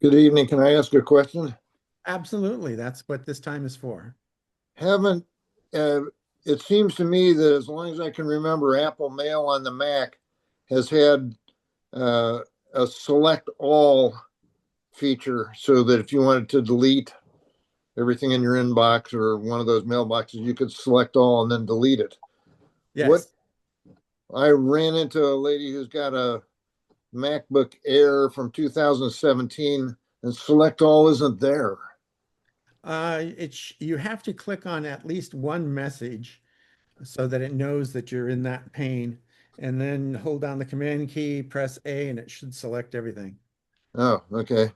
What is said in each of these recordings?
Good evening. Can I ask a question? Absolutely. That's what this time is for. Haven't uh, It seems to me that as long as I can remember, Apple Mail on the Mac has had uh, a select all feature so that if you wanted to delete everything in your inbox or one of those mailboxes, you could select all and then delete it. What Yes. I ran into a lady who's got a MacBook Air from 2017 and select all isn't there. You have to click on at least one message so that it knows that you're in that pane, and then hold down the command key, press A, and it should select everything. Oh, okay.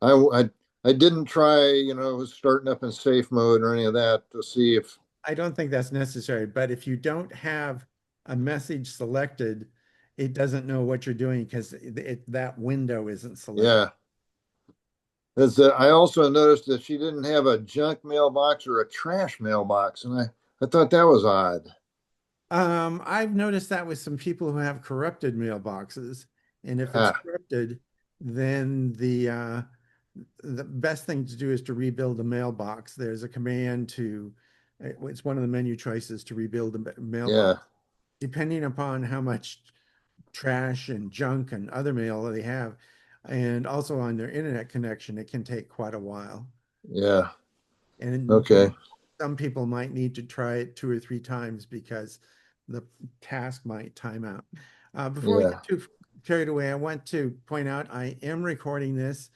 I, I, I didn't try, starting up in safe mode or any of that to see if, I don't think that's necessary, but if you don't have a message selected, it doesn't know what you're doing because that window isn't selected. yeah. I also noticed that she didn't have a junk mailbox or a trash mailbox, and I thought that was odd. I've noticed that with some people who have corrupted mailboxes, and if it's Ah, corrupted, then the best thing to do is to rebuild the mailbox. There's a command it's one of the menu choices to rebuild the yeah, mailbox. Depending upon how much trash and junk and other mail they have, and also on their internet connection, it can take quite a while. yeah. And Okay, some people might need to try it two or three times because the task might time out. Before we yeah. get too carried away, I want to point out I am recording this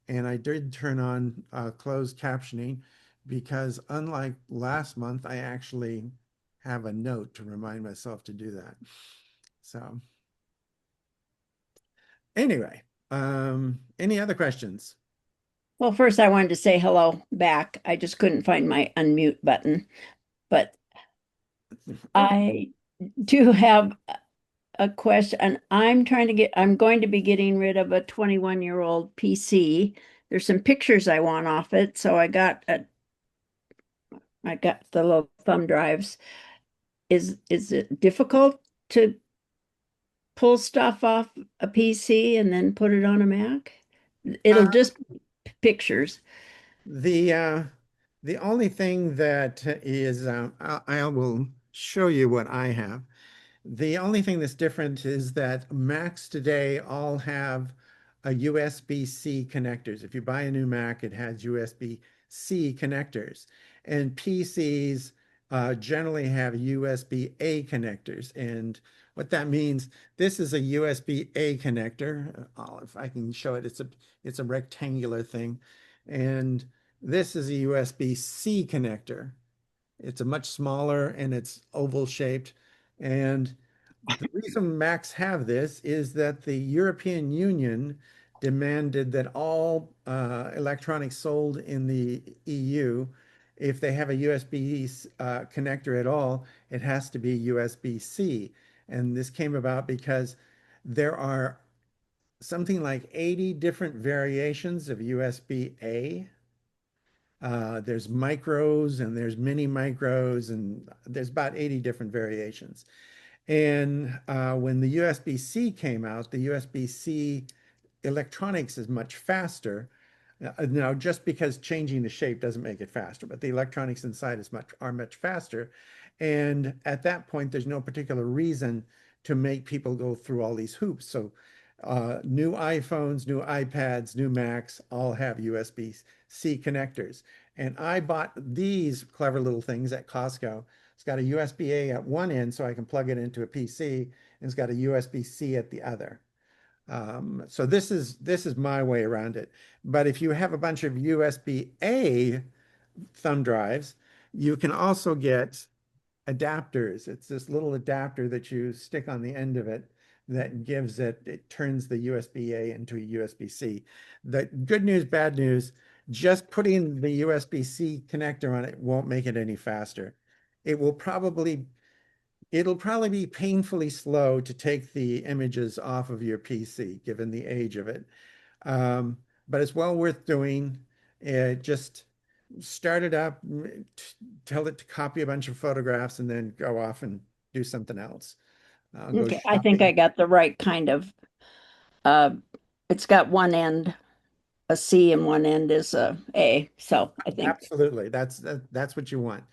and I did turn on closed captioning because unlike last month, I actually have a note to remind myself to do that. So anyway, any other questions? Well, first I wanted to say hello back. I just couldn't find my unmute button, but Okay. I do have a question. I'm going to be getting rid of a 21-year-old PC. There's some pictures I want off it, so I got the little thumb drives. Is it difficult to pull stuff off a PC and then put it on a Mac? It'll Uh, just be pictures. The uh, the only thing that is I will show you what I have. The only thing that's different is that Macs today all have a USB-C connectors. If you buy a new Mac, it has USB-C connectors, and PCs generally have USB-A connectors. And what that means, this is a USB-A connector. If I can show it, it's a rectangular thing, and this is a USB-C connector. It's a much smaller and it's oval shaped. And the reason Macs have this is that the European Union demanded that all electronics sold in the EU, if they have a USB connector at all, it has to be USB-C. And this came about because there are something like 80 different variations of USB-A. There's micros and there's mini micros, and there's about 80 different variations. And when the USB-C came out, the USB-C electronics is much faster. Now, just because changing the shape doesn't make it faster, but the electronics inside are much faster. And at that point, there's no particular reason to make people go through all these hoops. So new iPhones, new iPads, new Macs all have USB-C connectors. And I bought these clever little things at Costco. It's got a USB-A at one end so I can plug it into a PC, and it's got a USB-C at the other. So this is my way around it. But if you have a bunch of USB-A thumb drives, you can also get adapters. It's this little adapter that you stick on the end of it that it turns the USB-A into a USB-C. The good news, bad news, just putting the USB-C connector on it won't make it any faster. It will probably It'll probably be painfully slow to take the images off of your PC, given the age of it. But it's well worth doing. Just start it up, tell it to copy a bunch of photographs, and then go off and do something else. Go Okay, I think shopping. I got the right kind of uh it's got one end. a C and one end is a A. So I think, Absolutely. That's what you want.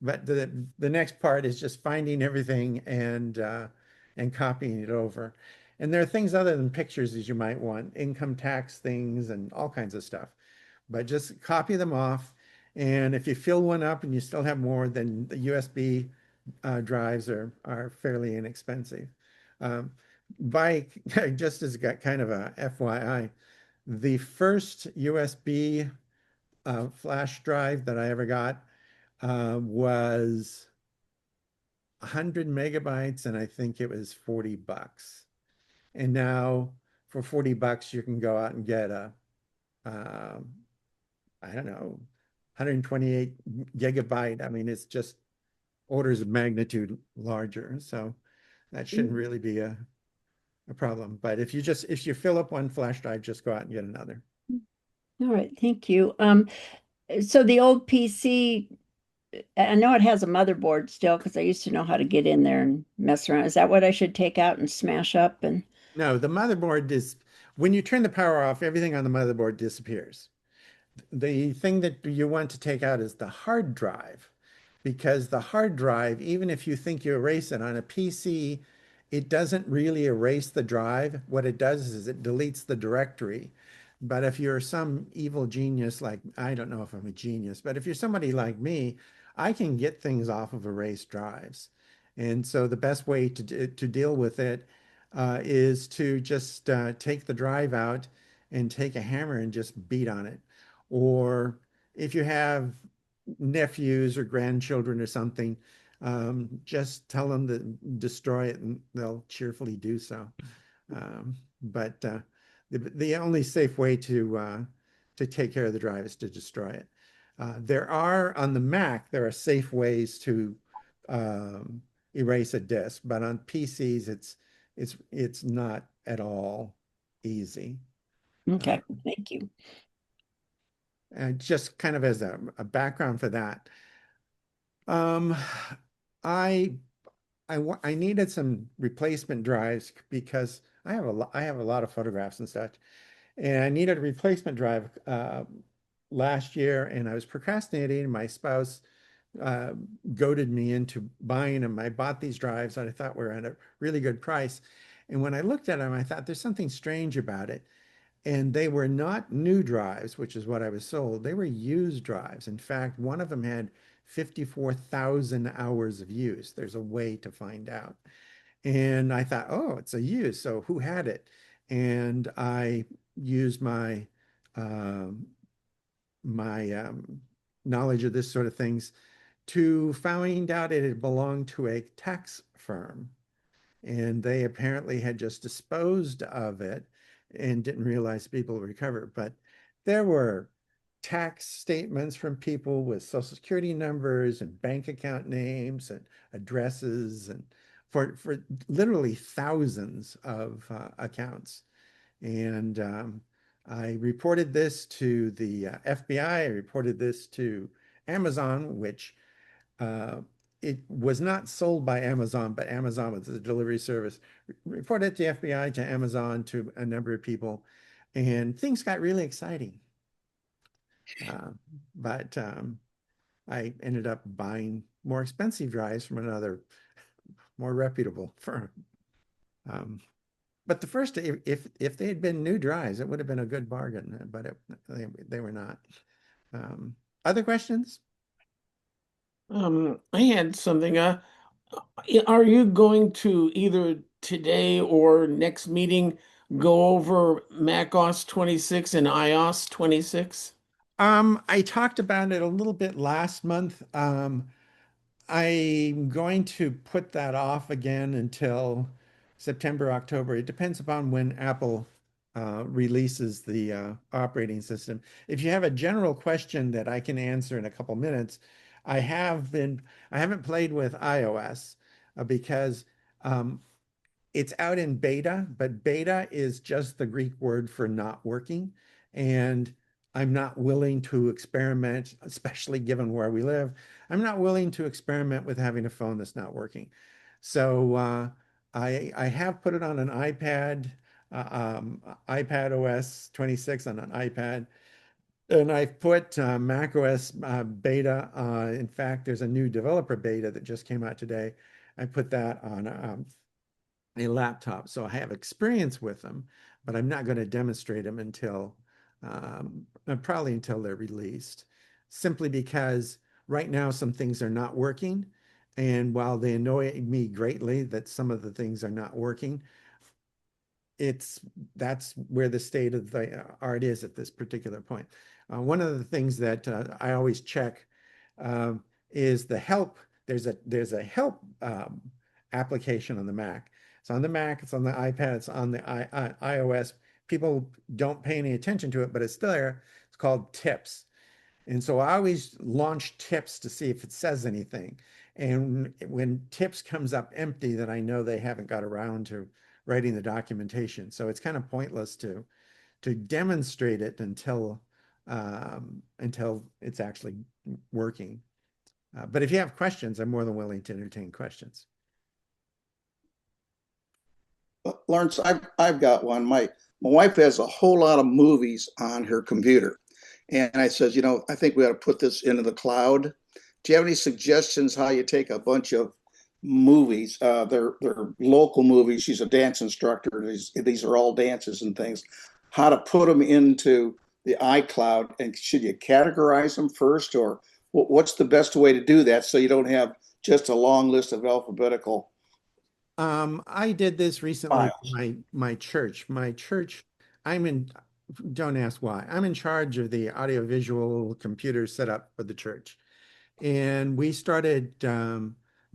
But the next part is just finding everything and copying it over. And there are things other than pictures as you might want, income tax things and all kinds of stuff. But just copy them off. And if you fill one up and you still have more, then the USB drives are fairly inexpensive. Um, by just as got kind of a FYI, the first USB flash drive that I ever got was 100 megabytes, and I think it was $40. And now for $40, you can go out and get um, I don't know, 128 gigabyte. I mean, it's just orders of magnitude larger. So that shouldn't really be a problem. But if you fill up one flash drive, just go out and get another. all right, thank you. So the old PC, I know it has a motherboard still because I used to know how to get in there and mess around. Is that what I should take out and smash up? And No, the motherboard is when you turn the power off, everything on the motherboard disappears. The thing that you want to take out is the hard drive, because the hard drive, even if you think you erase it on a PC, it doesn't really erase the drive. What it does is it deletes the directory. But if you're some evil genius, like I don't know if I'm a genius, but if you're somebody like me, I can get things off of erased drives. And so the best way to deal with it is to just take the drive out and take a hammer and just beat on it. Or if you have nephews or grandchildren or something, just tell them to destroy it and they'll cheerfully do so. But the only safe way to take care of the drive is to destroy it. There are on the Mac, there are safe ways to erase a disk, but on PCs, it's not at all easy. okay, thank you. And just kind of as a background for that, um, I I needed some replacement drives because I have a lot of photographs and such, and I needed a replacement drive last year, and I was procrastinating. My spouse uh, goaded me into buying them. I bought these drives that I thought were at a really good price, and when I looked at them, I thought there's something strange about it. And they were not new drives, which is what I was sold. They were used drives. In fact, one of them had 54,000 hours of use. There's a way to find out. And I thought, oh, it's a used. So who had it? And I used um, my knowledge of this sort of things to find out it had belonged to a tax firm, and they apparently had just disposed of it and didn't realize people would recover. But there were tax statements from people with social security numbers and bank account names and addresses, and for literally thousands of accounts. And I reported this to the FBI. I reported this to Amazon, which uh, it was not sold by Amazon, but Amazon was the delivery service. Reported to the FBI, to Amazon, to a number of people, and things got really exciting. Uh, but I ended up buying more expensive drives from another more reputable firm. Um, but the first, if they had been new drives, it would have been a good bargain, but they were not. Um, Other questions? I had something. Are you going to either today or next meeting go over macOS 26 and iOS 26? I talked about it a little bit last month. I'm going to put that off again until September, October. It depends upon when Apple releases the operating system. If you have a general question that I can answer in a couple minutes, I haven't played with iOS because um, it's out in beta, but beta is just the Greek word for not working. And I'm not willing to experiment, especially given where we live. I'm not willing to experiment with having a phone that's not working. So I have put it on an iPad. iPad OS 26 on an iPad. And I've put Mac OS beta. In fact, there's a new developer beta that just came out today. I put that on a laptop. So I have experience with them, but I'm not going to demonstrate them until probably until they're released, simply because right now some things are not working. And while they annoy me greatly that some of the things are not working, that's where the state of the art is at this particular point. One of the things that I always check is the help. There's a help application on the Mac. It's on the Mac, it's on the iPad, it's on the iOS. People don't pay any attention to it, but it's there. It's called Tips. And so I always launch Tips to see if it says anything. And when Tips comes up empty, then I know they haven't got around to writing the documentation. So it's kind of pointless to demonstrate it until it's actually working. But if you have questions, I'm more than willing to entertain questions. Lawrence, I've got one. My wife has a whole lot of movies on her computer. And I says, I think we ought to put this into the cloud. Do you have any suggestions how you take a bunch of movies? They're local movies. She's a dance instructor. These are all dances and things. How to put them into the iCloud, and should you categorize them first, or what's the best way to do that so you don't have just a long list of alphabetical? I did this recently for Files. my church. My church, don't ask why. I'm in charge of the audiovisual computer setup for the church. And we started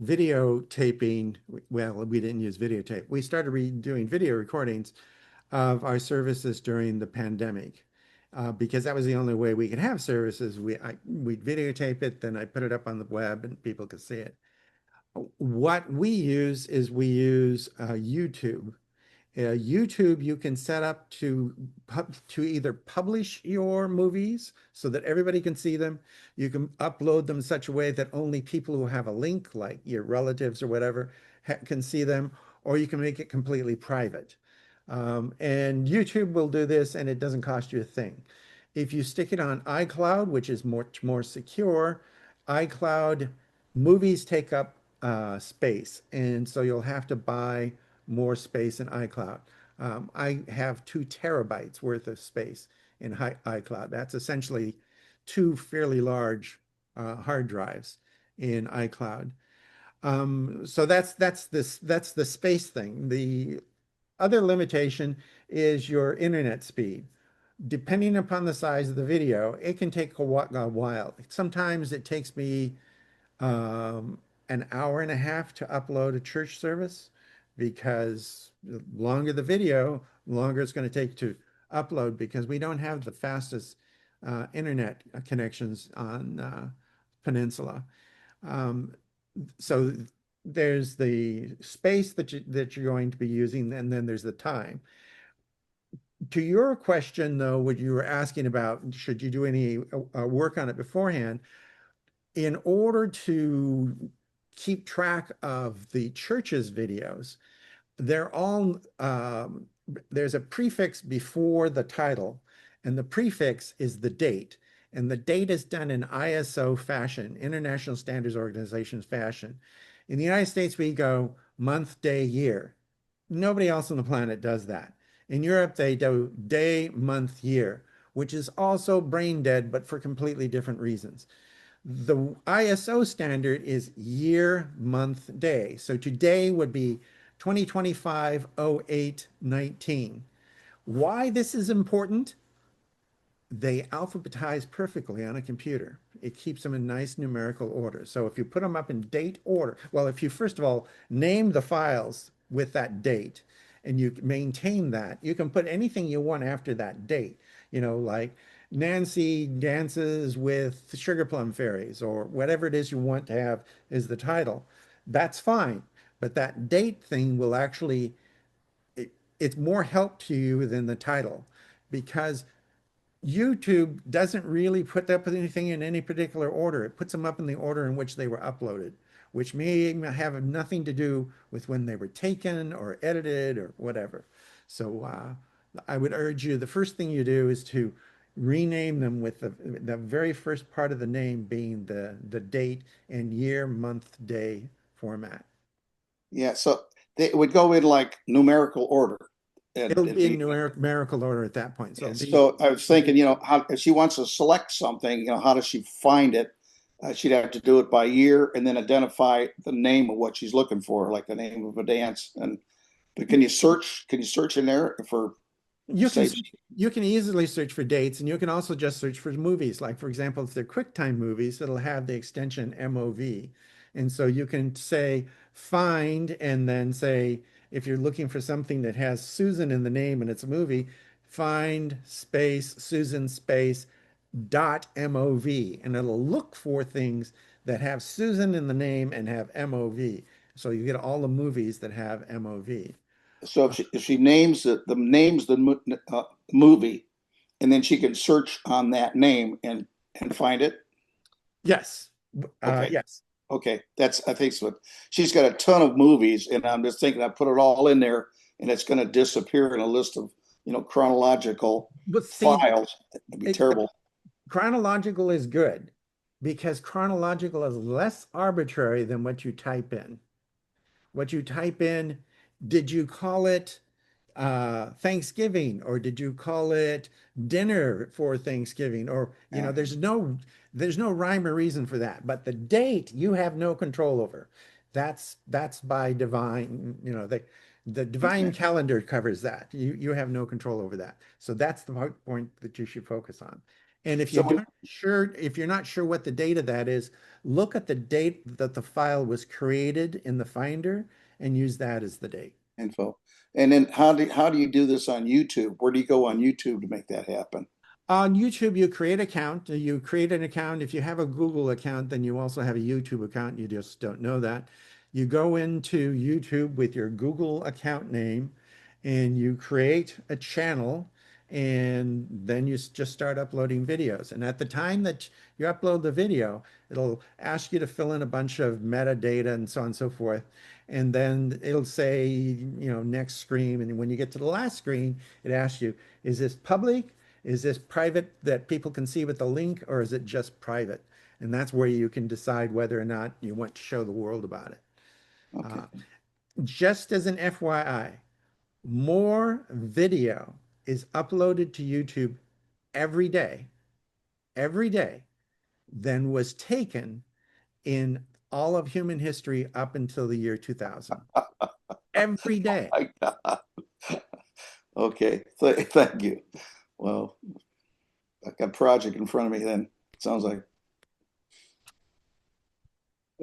videotaping. Well, we didn't use videotape. We started doing video recordings of our services during the pandemic. Because that was the only way we could have services. We'd videotape it, then I put it up on the web and people could see it. What we use is YouTube. YouTube, you can set up to either publish your movies so that everybody can see them. You can upload them in such a way that only people who have a link, like your relatives or whatever, can see them, or you can make it completely private. And YouTube will do this, and it doesn't cost you a thing. If you stick it on iCloud, which is much more secure, iCloud movies take up space, and so you'll have to buy more space in iCloud. I have 2 terabytes worth of space in iCloud. That's essentially 2 fairly large hard drives in iCloud. So that's the space thing. The other limitation is your internet speed. Depending upon the size of the video, it can take a while. Sometimes it takes me an hour and a half to upload a church service, because the longer the video, longer it's going to take to upload, because we don't have the fastest internet connections on Peninsula. So there's the space that you're going to be using, and then there's the time. To your question, though, what you were asking about, should you do any work on it beforehand? In order to keep track of the church's videos, they're all there's a prefix before the title, and the prefix is the date, and the date is done in ISO fashion, International Standards Organization fashion. In the United States, we go month, day, year. Nobody else on the planet does that. In Europe, they do day, month, year, which is also brain dead, but for completely different reasons. The ISO standard is year, month, day. So today would be 2025-08-19. Why this is important? They alphabetize perfectly on a computer. It keeps them in nice numerical order. So if you put them up in date order, well, if you first of all name the files with that date and you maintain that, you can put anything you want after that date, like Nancy dances with sugar plum fairies, or whatever it is you want to have is the title. That's fine. But that date thing will actually, it's more help to you than the title, because YouTube doesn't really put up anything in any particular order. It puts them up in the order in which they were uploaded, which may have nothing to do with when they were taken or edited or whatever. So I would urge you, the first thing you do is to rename them with the very first part of the name being the date and year, month, day format. Yeah, so they would go in like numerical order. And It'll it'd be in be, numerical order at that point. So it'll be, so I was thinking, how if she wants to select something, how does she find it? She'd have to do it by year and then identify the name of what she's looking for, like the name of a dance. And but can you search? Can you search in there for you can say? you can easily search for dates, and you can also just search for movies. Like for example, if they're QuickTime movies, it'll have the extension MOV. And so you can say find and then say if you're looking for something that has Susan in the name and it's a movie, find space Susan space dot MOV, and it'll look for things that have Susan in the name and have MOV. So you get all the movies that have MOV. So if she names the movie, and then she can search on that name and find it. Yes. Okay. Yes. Okay, that's I think so. She's got a ton of movies, and I'm just thinking I put it all in there, and it's going to disappear in a list of chronological But see, files. It'd be terrible. chronological is good because chronological is less arbitrary than what you type in. What you type in, did you call it Thanksgiving or did you call it dinner for Thanksgiving? Or, Yeah. there's no rhyme or reason for that. But the date you have no control over. That's by divine, the divine Okay. calendar covers that. You have no control over that. So that's the point that you should focus on. And So if you're not sure what the date of that is, look at the date that the file was created in the Finder and use that as the date. info, and then how do you do this on YouTube? Where do you go on YouTube to make that happen? On YouTube, you create an account. You create an account. If you have a Google account, then you also have a YouTube account. You just don't know that. You go into YouTube with your Google account name and you create a channel and then you just start uploading videos. And at the time that you upload the video, it'll ask you to fill in a bunch of metadata and so on and so forth. And then it'll say, next screen. And when you get to the last screen, it asks you, is this public? Is this private that people can see with the link, or is it just private? And that's where you can decide whether or not you want to show the world about it. Okay. Just as an FYI, more video is uploaded to YouTube every day than was taken in all of human history up until the year 2000. Every day. My God. Okay. Thank you. Well, I got a project in front of me then. Sounds like.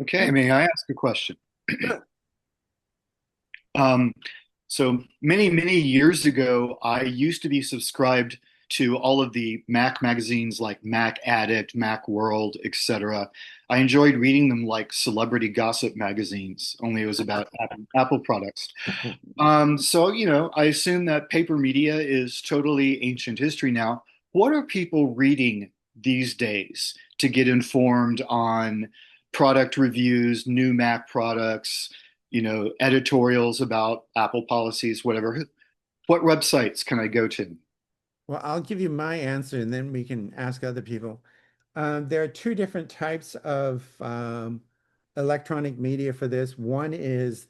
Okay, may I ask a question? Sure. Um, so many years ago, I used to be subscribed to all of the Mac magazines like Mac Addict, Mac World, etc. I enjoyed reading them like celebrity gossip magazines, only it was about Apple products. So, I assume that paper media is totally ancient history now. What are people reading these days to get informed on product reviews, new Mac products, editorials about Apple policies, whatever? What websites can I go to? Well, I'll give you my answer and then we can ask other people. There are two different types of electronic media for this. One is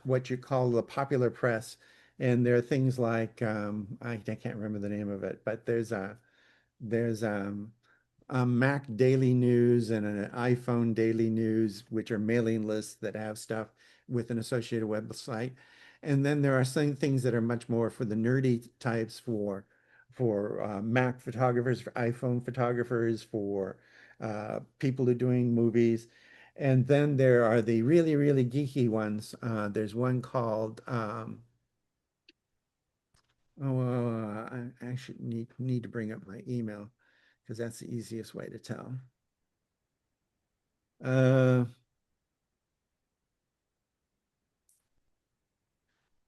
what you call the popular press, and there are things like I can't remember the name of it, but there's a Mac Daily News and an iPhone Daily News, which are mailing lists that have stuff with an associated website. And then there are some things that are much more for the nerdy types for Mac photographers, for iPhone photographers, for people who are doing movies. And then there are the really, really geeky ones. There's one called, I actually need to bring up my email because that's the easiest way to tell. Uh,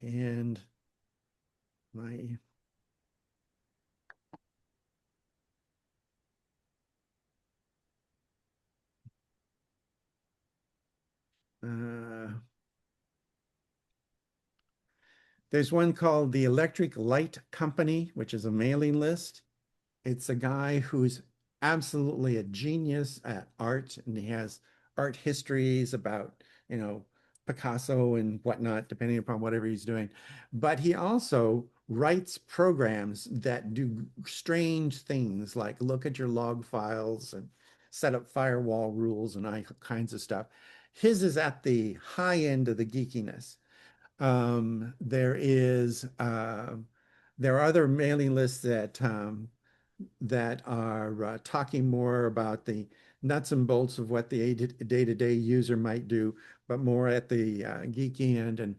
and my There's one called the Electric Light Company, which is a mailing list. It's a guy who's absolutely a genius at art, and he has art histories about, Picasso and whatnot, depending upon whatever he's doing. But he also writes programs that do strange things like look at your log files and set up firewall rules and all kinds of stuff. His is at the high end of the geekiness. There are other mailing lists that are talking more about the nuts and bolts of what the day-to-day user might do, but more at the geeky end. And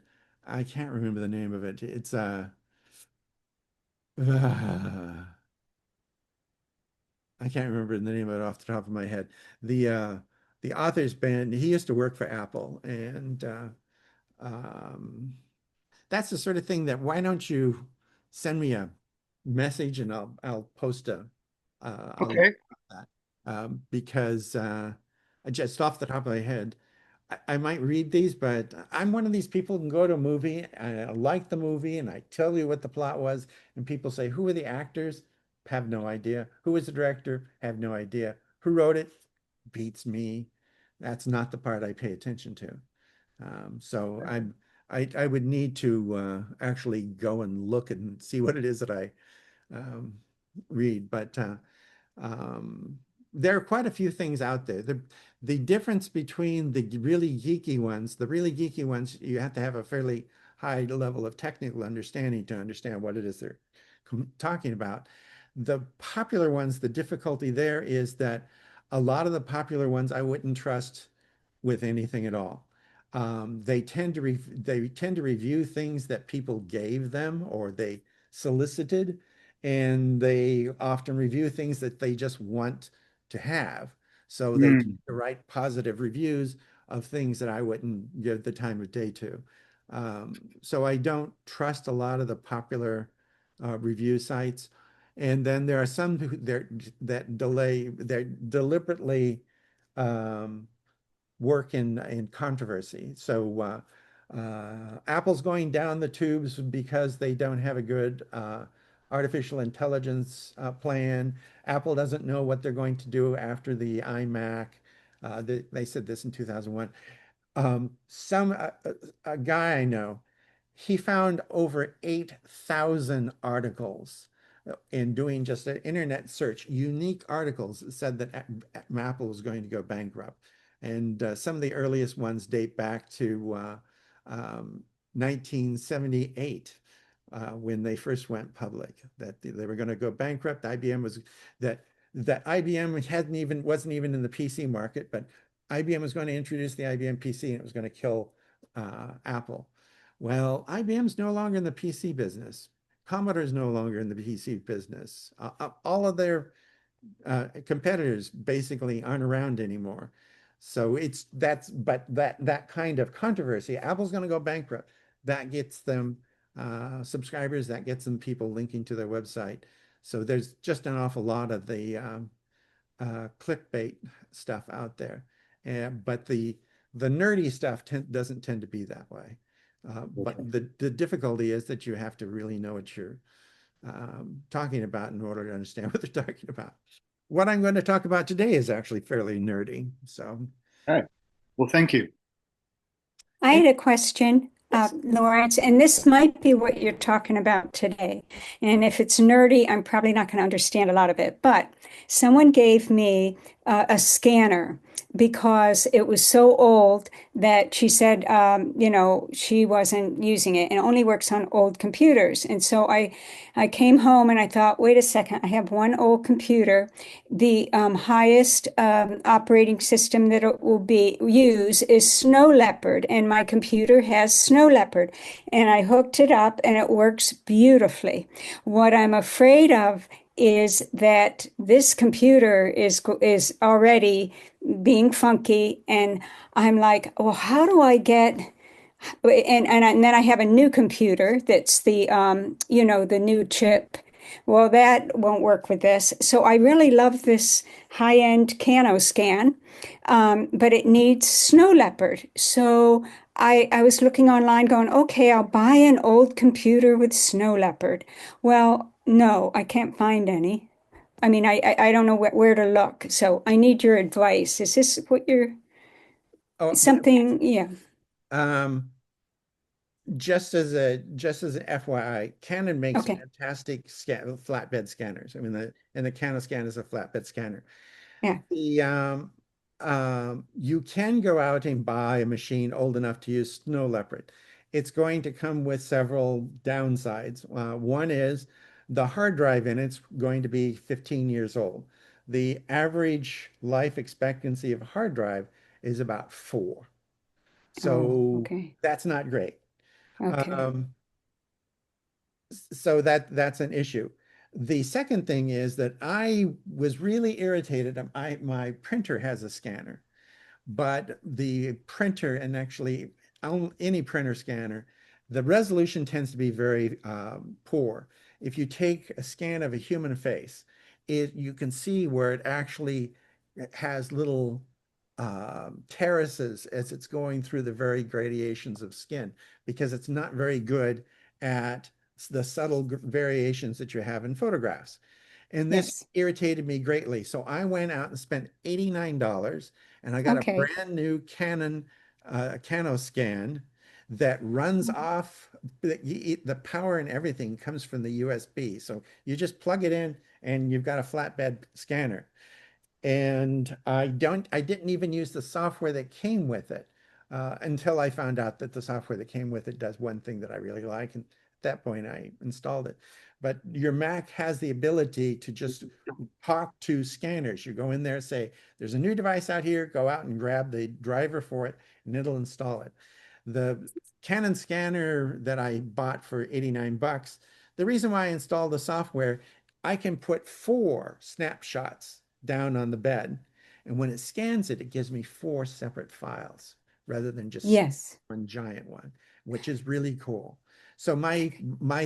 I can't remember the name of it. It's I can't remember the name of it off the top of my head. The author's been, he used to work for Apple, and um, that's the sort of thing that why don't you send me a message and I'll post a link Okay. to that. Because just off the top of my head, I might read these, but I'm one of these people who can go to a movie and I like the movie and I tell you what the plot was, and people say, "Who are the actors?" Have no idea. Who was the director? Have no idea. Who wrote it? Beats me. That's not the part I pay attention to. So I would need to actually go and look and see what it is that I um, read. But there are quite a few things out there. The difference between the really geeky ones, you have to have a fairly high level of technical understanding to understand what it is they're talking about. The popular ones, the difficulty there is that a lot of the popular ones I wouldn't trust with anything at all. They tend to review things that people gave them or they solicited, and they often review things that they just want to have. So they tend Hmm. to write positive reviews of things that I wouldn't give the time of day to. So I don't trust a lot of the popular review sites. And then there are some that they're deliberately um, work in controversy. So Apple's going down the tubes because they don't have a good artificial intelligence plan. Apple doesn't know what they're going to do after the iMac. They said this in 2001. A guy I know, he found over 8,000 articles in doing just an internet search, unique articles that said that Apple was going to go bankrupt. And some of the earliest ones date back to 1978 when they first went public, that they were going to go bankrupt. IBM was that IBM wasn't even in the PC market, but IBM was going to introduce the IBM PC and it was going to kill Apple. Well, IBM's no longer in the PC business. Commodore's no longer in the PC business. All of their competitors basically aren't around anymore. So that kind of controversy. Apple's going to go bankrupt. That gets them subscribers. That gets them people linking to their website. So there's just an awful lot of the clickbait stuff out there. But the nerdy stuff doesn't tend to be that way. But the difficulty is that you have to really know what you're talking about in order to understand what they're talking about. What I'm going to talk about today is actually fairly nerdy. So, All right. Well, thank you. I had a question, Lawrence, and this might be what you're talking about today. And if it's nerdy, I'm probably not going to understand a lot of it. But someone gave me a scanner because it was so old that she said, she wasn't using it and it only works on old computers. And so I came home and I thought, wait a second, I have one old computer. The highest operating system that it will use is Snow Leopard, and my computer has Snow Leopard. And I hooked it up and it works beautifully. What I'm afraid of is that this computer is already being funky, and I'm like, well, how do I get and then I have a new computer that's the the new chip, Well, that won't work with this. So I really love this high-end Cano scan, but it needs snow leopard. So I was looking online going, okay, I'll buy an old computer with snow leopard. Well, no, I can't find any. I mean, I don't know where to look. So I need your advice. Is this what you're, Oh, something, yeah. um, just as an FYI, Canon makes Okay. fantastic flatbed scanners. I mean, the Canon scan is a flatbed scanner. Yeah. You can go out and buy a machine old enough to use Snow Leopard. It's going to come with several downsides. One is the hard drive in it's going to be 15 years old. The average life expectancy of a hard drive is about 4. Oh, So okay. that's not great. Okay. So that's an issue. The second thing is that I was really irritated. My printer has a scanner, but the printer and actually any printer scanner, the resolution tends to be very poor. If you take a scan of a human face, you can see where it actually has little terraces as it's going through the very gradations of skin because it's not very good at the subtle variations that you have in photographs. And this Yes. irritated me greatly. So I went out and spent $89 and I got a Okay. brand new Canon Cano scan that runs off the power and everything comes from the USB. So you just plug it in and you've got a flatbed scanner. And I didn't even use the software that came with it until I found out that the software that came with it does one thing that I really like. And at that point, I installed it. But your Mac has the ability to just talk to scanners. You go in there, say, there's a new device out here, go out and grab the driver for it, and it'll install it. The Canon scanner that I bought for 89 bucks, the reason why I installed the software, I can put 4 snapshots down on the bed. And when it scans it, it gives me 4 separate files rather than just Yes. one giant one, which is really cool. So my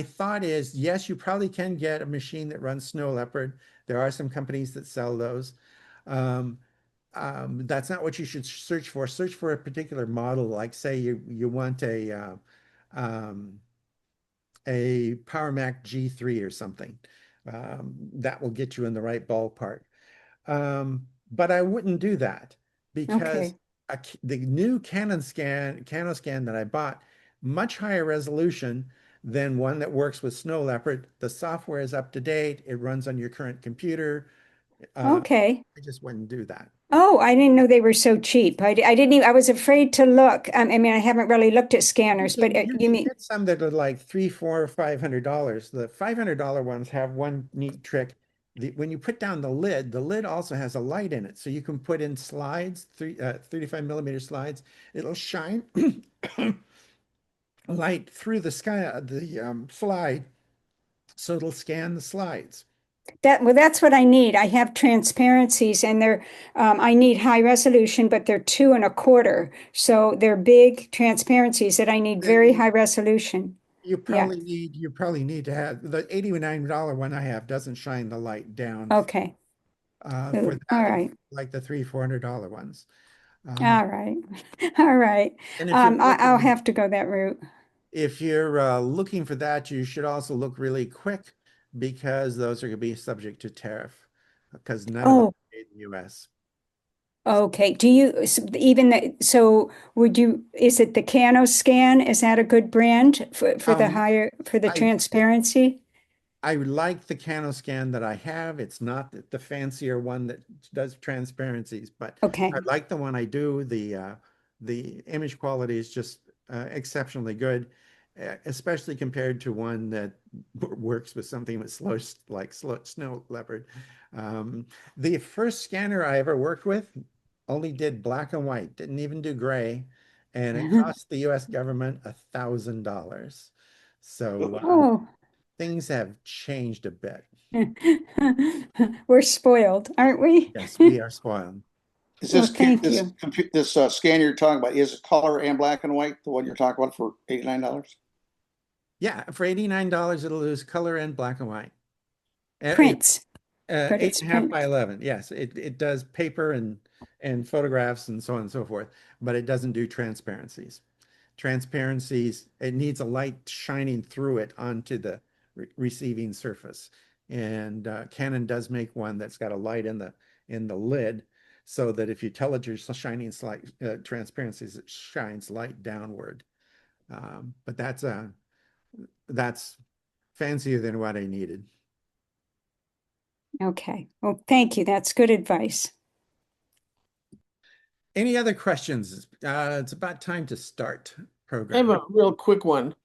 thought is, yes, you probably can get a machine that runs Snow Leopard. There are some companies that sell those. That's not what you should search for. Search for a particular model, like say you want a Power Mac G3 or something. That will get you in the right ballpark. But I wouldn't do that because Okay. the new Canon scan that I bought, much higher resolution than one that works with Snow Leopard. The software is up to date. It runs on your current computer. Okay. I just wouldn't do that. Oh, I didn't know they were so cheap. I didn't even, I was afraid to look. I mean, I haven't really looked at scanners, but You you can mean, get some that are like $300, $400, $500. The $500 ones have one neat trick. When you put down the lid also has a light in it. So you can put in slides, 35 millimeter slides. It'll shine light through the slide. So it'll scan the slides. well, that's what I need. I have transparencies and I need high resolution, but they're 2.25. So they're big transparencies that I need very high resolution. You Yeah. probably need to have the $89 one I have doesn't shine the light down Okay. for Ooh, all that, right. like the $300, $400 ones. All right. All right. And if you're I'll looking, have to go that route. if you're looking for that, you should also look really quick because those are going to be subject to tariff because none of them Oh, are made in the US. okay. So is it the Cano scan? Is that a good brand for for the I transparency? I like the CanoScan that I have. It's not the fancier one that does transparencies, but Okay. I like the one I do. The image quality is just exceptionally good, especially compared to one that works with something with slow Snow Leopard. The first scanner I ever worked with only did black and white, didn't even do gray, and it cost the U.S. government $1,000. So Oh, things have changed a bit. we're spoiled, aren't we? Yes, we are spoiled. Is Well, this thank you. this scan you're talking about, is it color and black and white, the one you're talking about for $89? Yeah, for $89, it'll lose color and black and white. Prints, but Eight it's and a half print. by 11. Yes, it does paper and photographs and so on and so forth, but it doesn't do transparencies. Transparencies, it needs a light shining through it onto the receiving surface. And Canon does make one that's got a light in the lid, so that if you tell it you're shining slight transparencies, it shines light downward. But that's fancier than what I needed. Okay. Well, thank you. That's good advice. Any other questions? It's about time to start I have program. a real quick one.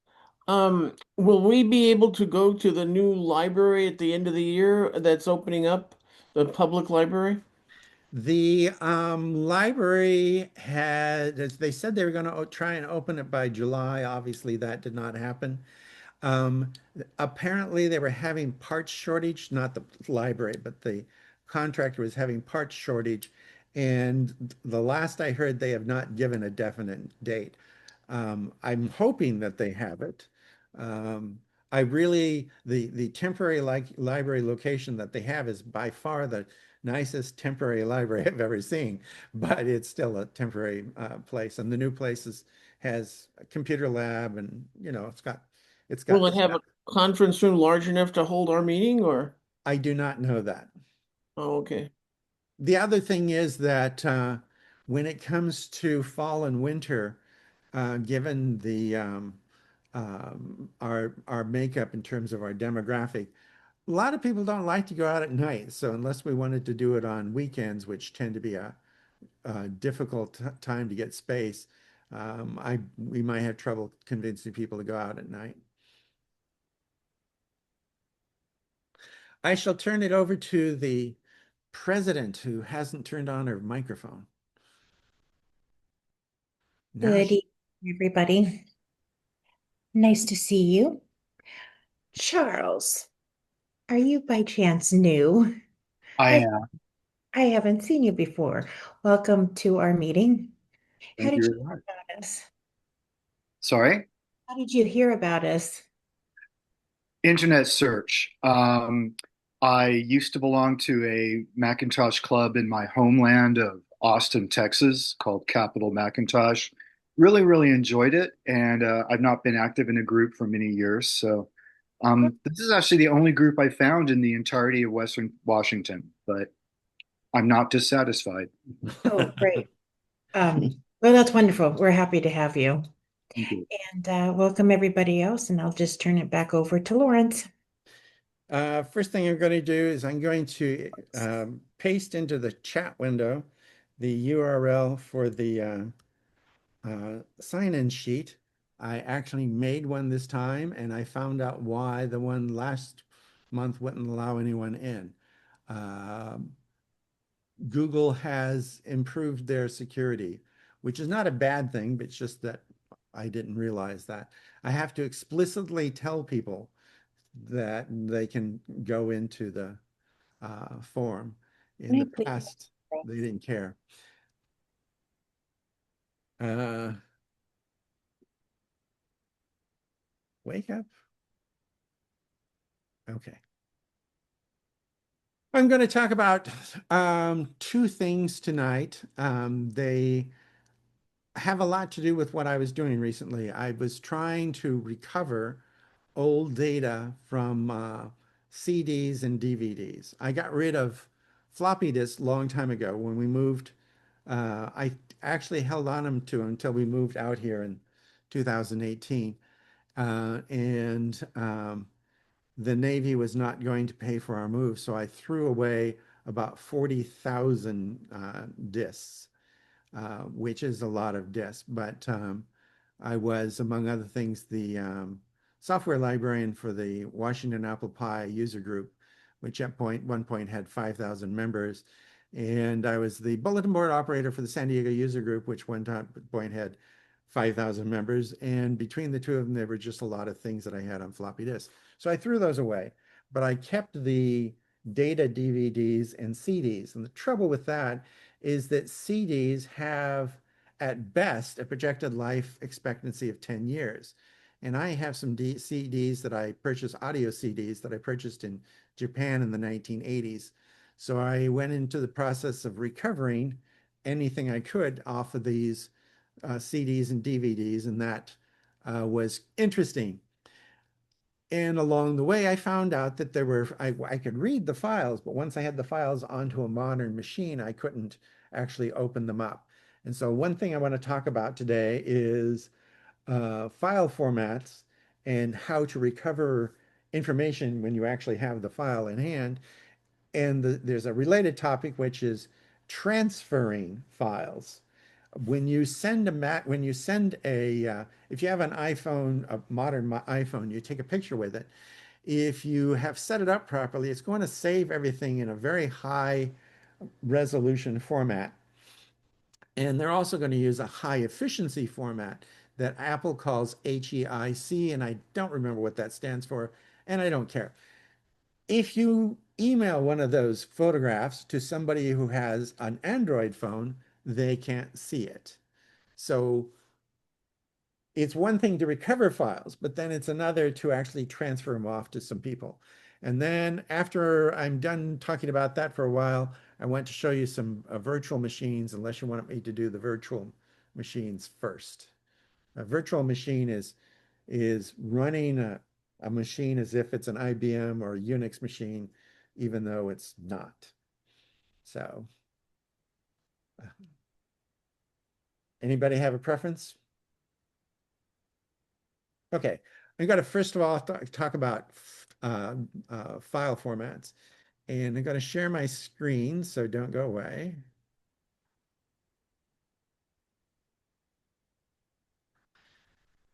Will we be able to go to the new library at the end of the year that's opening up, the public library? The library they said they were going to try and open it by July. Obviously, that did not happen. Um, Apparently, they were having parts shortage, not the library, but the contractor was having parts shortage. And the last I heard, they have not given a definite date. I'm hoping that they have it. Um, I really, the temporary library location that they have is by far the nicest temporary library I've ever seen, but it's still a temporary place. And the new place has a computer lab, and it's Will got it have a conference room large enough to hold our meeting or? I do not know that. Oh, okay. The other thing is that when it comes to fall and winter, given the our makeup in terms of our demographic, a lot of people don't like to go out at night. So unless we wanted to do it on weekends, which tend to be a difficult time to get space, we might have trouble convincing people to go out at night. I shall turn it over to the president, who hasn't turned on her microphone. Now Good she- evening, everybody. Nice to see you. Charles, are you by chance new? I I am. I haven't seen you before. Welcome to our meeting. How Thank you did you very hear much. about us? Sorry. How did you hear about us? Internet search. I used to belong to a Macintosh club in my homeland of Austin, Texas, called Capital Macintosh. Really, really enjoyed it, and I've not been active in a group for many years. So, this is actually the only group I found in the entirety of Western Washington, but I'm not dissatisfied. Oh, great. Well, that's wonderful. We're happy to have you. Thank you. And welcome everybody else. And I'll just turn it back over to Lawrence. First thing I'm going to do is I'm going to paste into the chat window the URL for the sign-in sheet. I actually made one this time, and I found out why the one last month wouldn't allow anyone in. Google has improved their security, which is not a bad thing, but it's just that I didn't realize that. I have to explicitly tell people that they can go into the form. In the past, they didn't care. Wake up. Okay. I'm going to talk about two things tonight. They have a lot to do with what I was doing recently. I was trying to recover old data from CDs and DVDs. I got rid of floppy disks a long time ago when we moved. I actually held on to them until we moved out here in 2018. And the Navy was not going to pay for our move, so I threw away about 40,000 disks, which is a lot of disks. But I was, among other things, the software librarian for the Washington Apple Pie User Group, which at one point had 5,000 members. And I was the bulletin board operator for the San Diego User Group, which one point had 5,000 members. And between the two of them, there were just a lot of things that I had on floppy disks. So I threw those away, but I kept the data DVDs and CDs. And the trouble with that is that CDs have, at best, a projected life expectancy of 10 years. And I have some CDs that I purchased, audio CDs that I purchased in Japan in the 1980s. So I went into the process of recovering anything I could off of these CDs and DVDs, and that was interesting. And along the way, I found out that I could read the files, but once I had the files onto a modern machine, I couldn't actually open them up. And so one thing I want to talk about today is file formats and how to recover information when you actually have the file in hand. And there's a related topic, which is transferring files. When you send if you have an iPhone, a modern iPhone, you take a picture with it. If you have set it up properly, it's going to save everything in a very high resolution format. And they're also going to use a high efficiency format that Apple calls HEIC, and I don't remember what that stands for, and I don't care. If you email one of those photographs to somebody who has an Android phone, they can't see it. So it's one thing to recover files, but then it's another to actually transfer them off to some people. And then after I'm done talking about that for a while, I want to show you some virtual machines, unless you want me to do the virtual machines first. A virtual machine is running a machine as if it's an IBM or a Unix machine, even though it's not. So, anybody have a preference? Okay, I'm going to first of all talk about file formats, and I'm going to share my screen, so don't go away.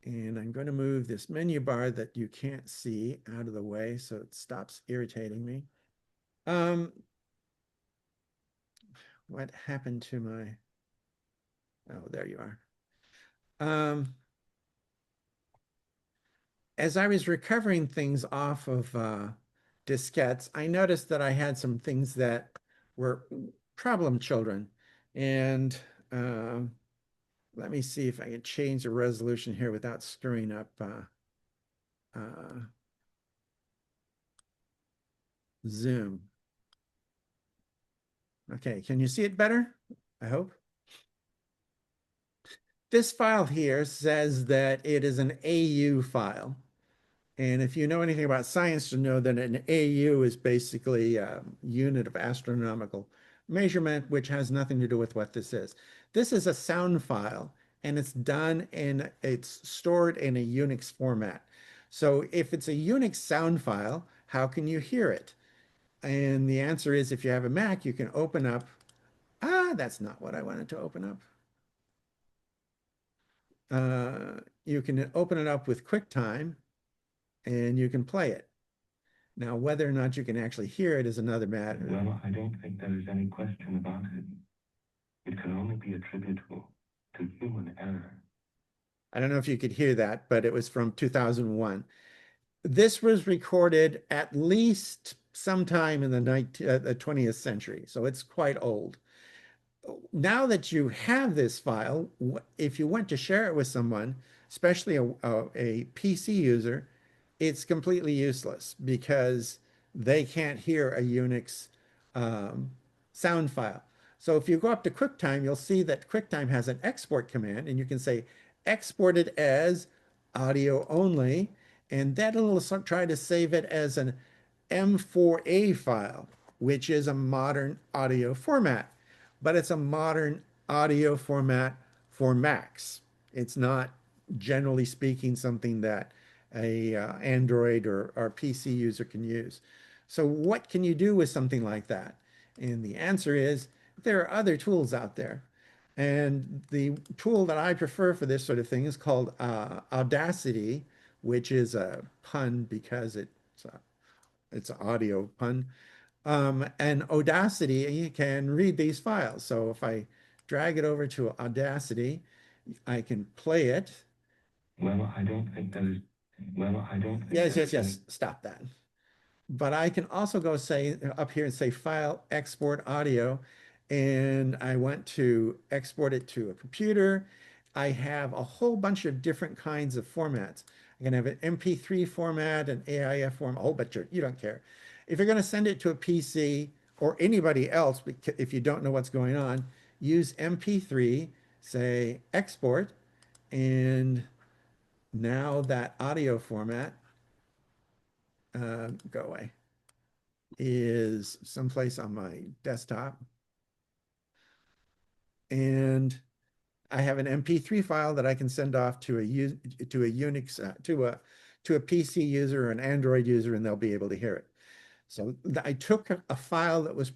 And I'm going to move this menu bar that you can't see out of the way so it stops irritating me. What happened to my, oh, there you are. As I was recovering things off of diskettes, I noticed that I had some things that were problem children. And let me see if I can change the resolution here without screwing up Zoom. Okay, can you see it better? I hope. This file here says that it is an AU file. And if you know anything about science, you know that an AU is basically a unit of astronomical measurement, which has nothing to do with what this is. This is a sound file, and it's stored in a Unix format. So if it's a Unix sound file, how can you hear it? And the answer is, if you have a Mac, you can open up, that's not what I wanted to open up. You can open it up with QuickTime, and you can play it. Now, whether or not you can actually hear it is another matter. Well, I don't think there is any question about it. It can only be attributable to human error. I don't know if you could hear that, but it was from 2001. This was recorded at least sometime in the 20th century, so it's quite old. Now that you have this file, if you want to share it with someone, especially a PC user, it's completely useless because they can't hear a Unix sound file. So if you go up to QuickTime, you'll see that QuickTime has an export command, and you can say export it as audio only, and that'll try to save it as an M4A file, which is a modern audio format, but it's a modern audio format for Macs. It's not, generally speaking, something that a Android or PC user can use. So what can you do with something like that? And the answer is there are other tools out there. And the tool that I prefer for this sort of thing is called Audacity, which is a pun because it's an audio pun. And Audacity can read these files. So if I drag it over to Audacity, I can play it. Well, I don't think there is. Well, I don't think. Yes. Stop that. But I can also go say up here and say File, Export Audio, and I want to export it to a computer. I have a whole bunch of different kinds of formats. I can have an MP3 format, an AIF format. Oh, but you don't care. If you're going to send it to a PC or anybody else, if you don't know what's going on, use MP3, say export, and now that audio format, go away, is someplace on my desktop. And I have an MP3 file that I can send off to a Unix to a PC user or an Android user, and they'll be able to hear it. So I took a file that was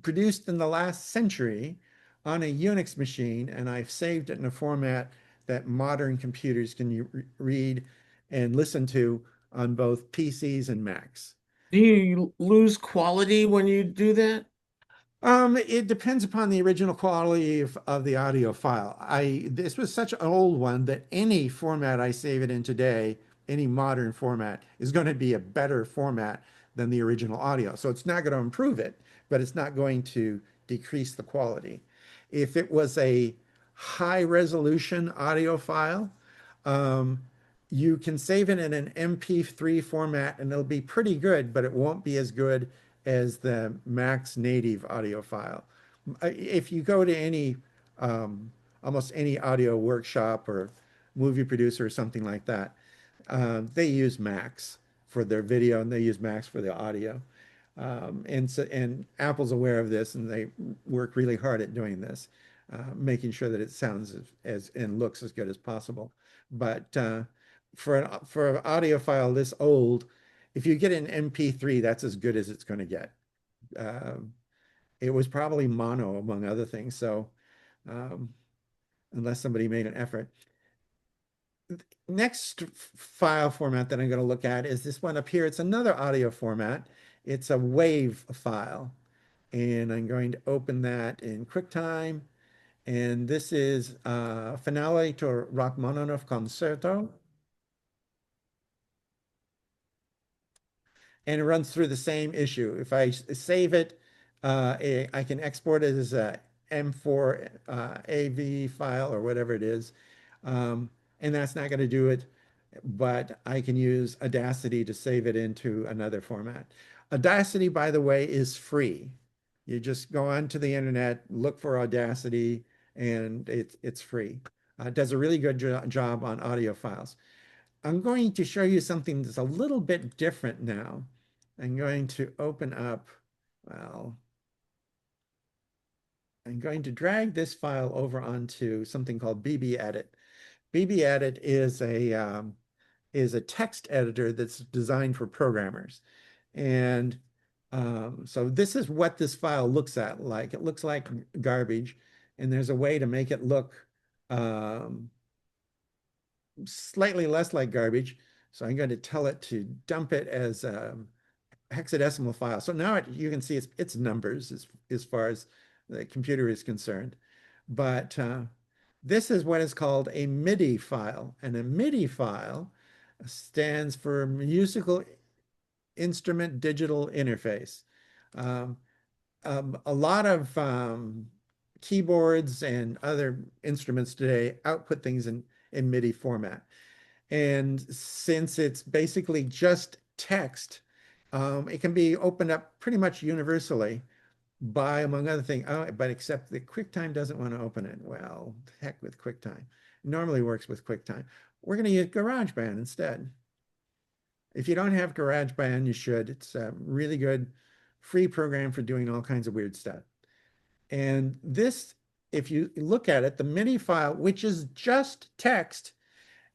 produced in the last century on a Unix machine, and I've saved it in a format that modern computers can read and listen to on both PCs and Macs. Do you lose quality when you do that? It depends upon the original quality of the audio file. This was such an old one that any format I save it in today, any modern format, is going to be a better format than the original audio. So it's not going to improve it, but it's not going to decrease the quality. If it was a high resolution audio file, um, you can save it in an MP3 format and it'll be pretty good, but it won't be as good as the Mac's native audio file. If you go to any, almost any audio workshop or movie producer or something like that, they use Macs for their video and they use Macs for the audio. And Apple's aware of this and they work really hard at doing this, making sure that it sounds and looks as good as possible. But for an audio file this old, if you get an MP3, that's as good as it's going to get. It was probably mono among other things, so unless somebody made an effort. Next file format that I'm going to look at is this one up here. It's another audio format. It's a WAV file, and I'm going to open that in QuickTime. And this is Finale to Rachmaninoff Concerto. And it runs through the same issue. If I save it, I can export it as a M4 AV file or whatever it is. And that's not going to do it, but I can use Audacity to save it into another format. Audacity, by the way, is free. You just go onto the internet, look for Audacity, and it's free. It does a really good job on audio files. I'm going to show you something that's a little bit different now. I'm going to open up, well, I'm going to drag this file over onto something called BBEdit. BBEdit is a text editor that's designed for programmers. And so this is what this file looks like. It looks like garbage, and there's a way to make it look slightly less like garbage. So I'm going to tell it to dump it as a hexadecimal file. So now you can see it's numbers as far as the computer is concerned. But this is what is called a MIDI file. And a MIDI file stands for Musical Instrument Digital Interface. A lot of keyboards and other instruments today output things in MIDI format. And since it's basically just text, it can be opened up pretty much universally by, among other things, but except that QuickTime doesn't want to open it. Well, heck with QuickTime. It normally works with QuickTime. We're going to use GarageBand instead. If you don't have GarageBand, you should. It's a really good free program for doing all kinds of weird stuff. And this, if you look at it, the MIDI file, which is just text,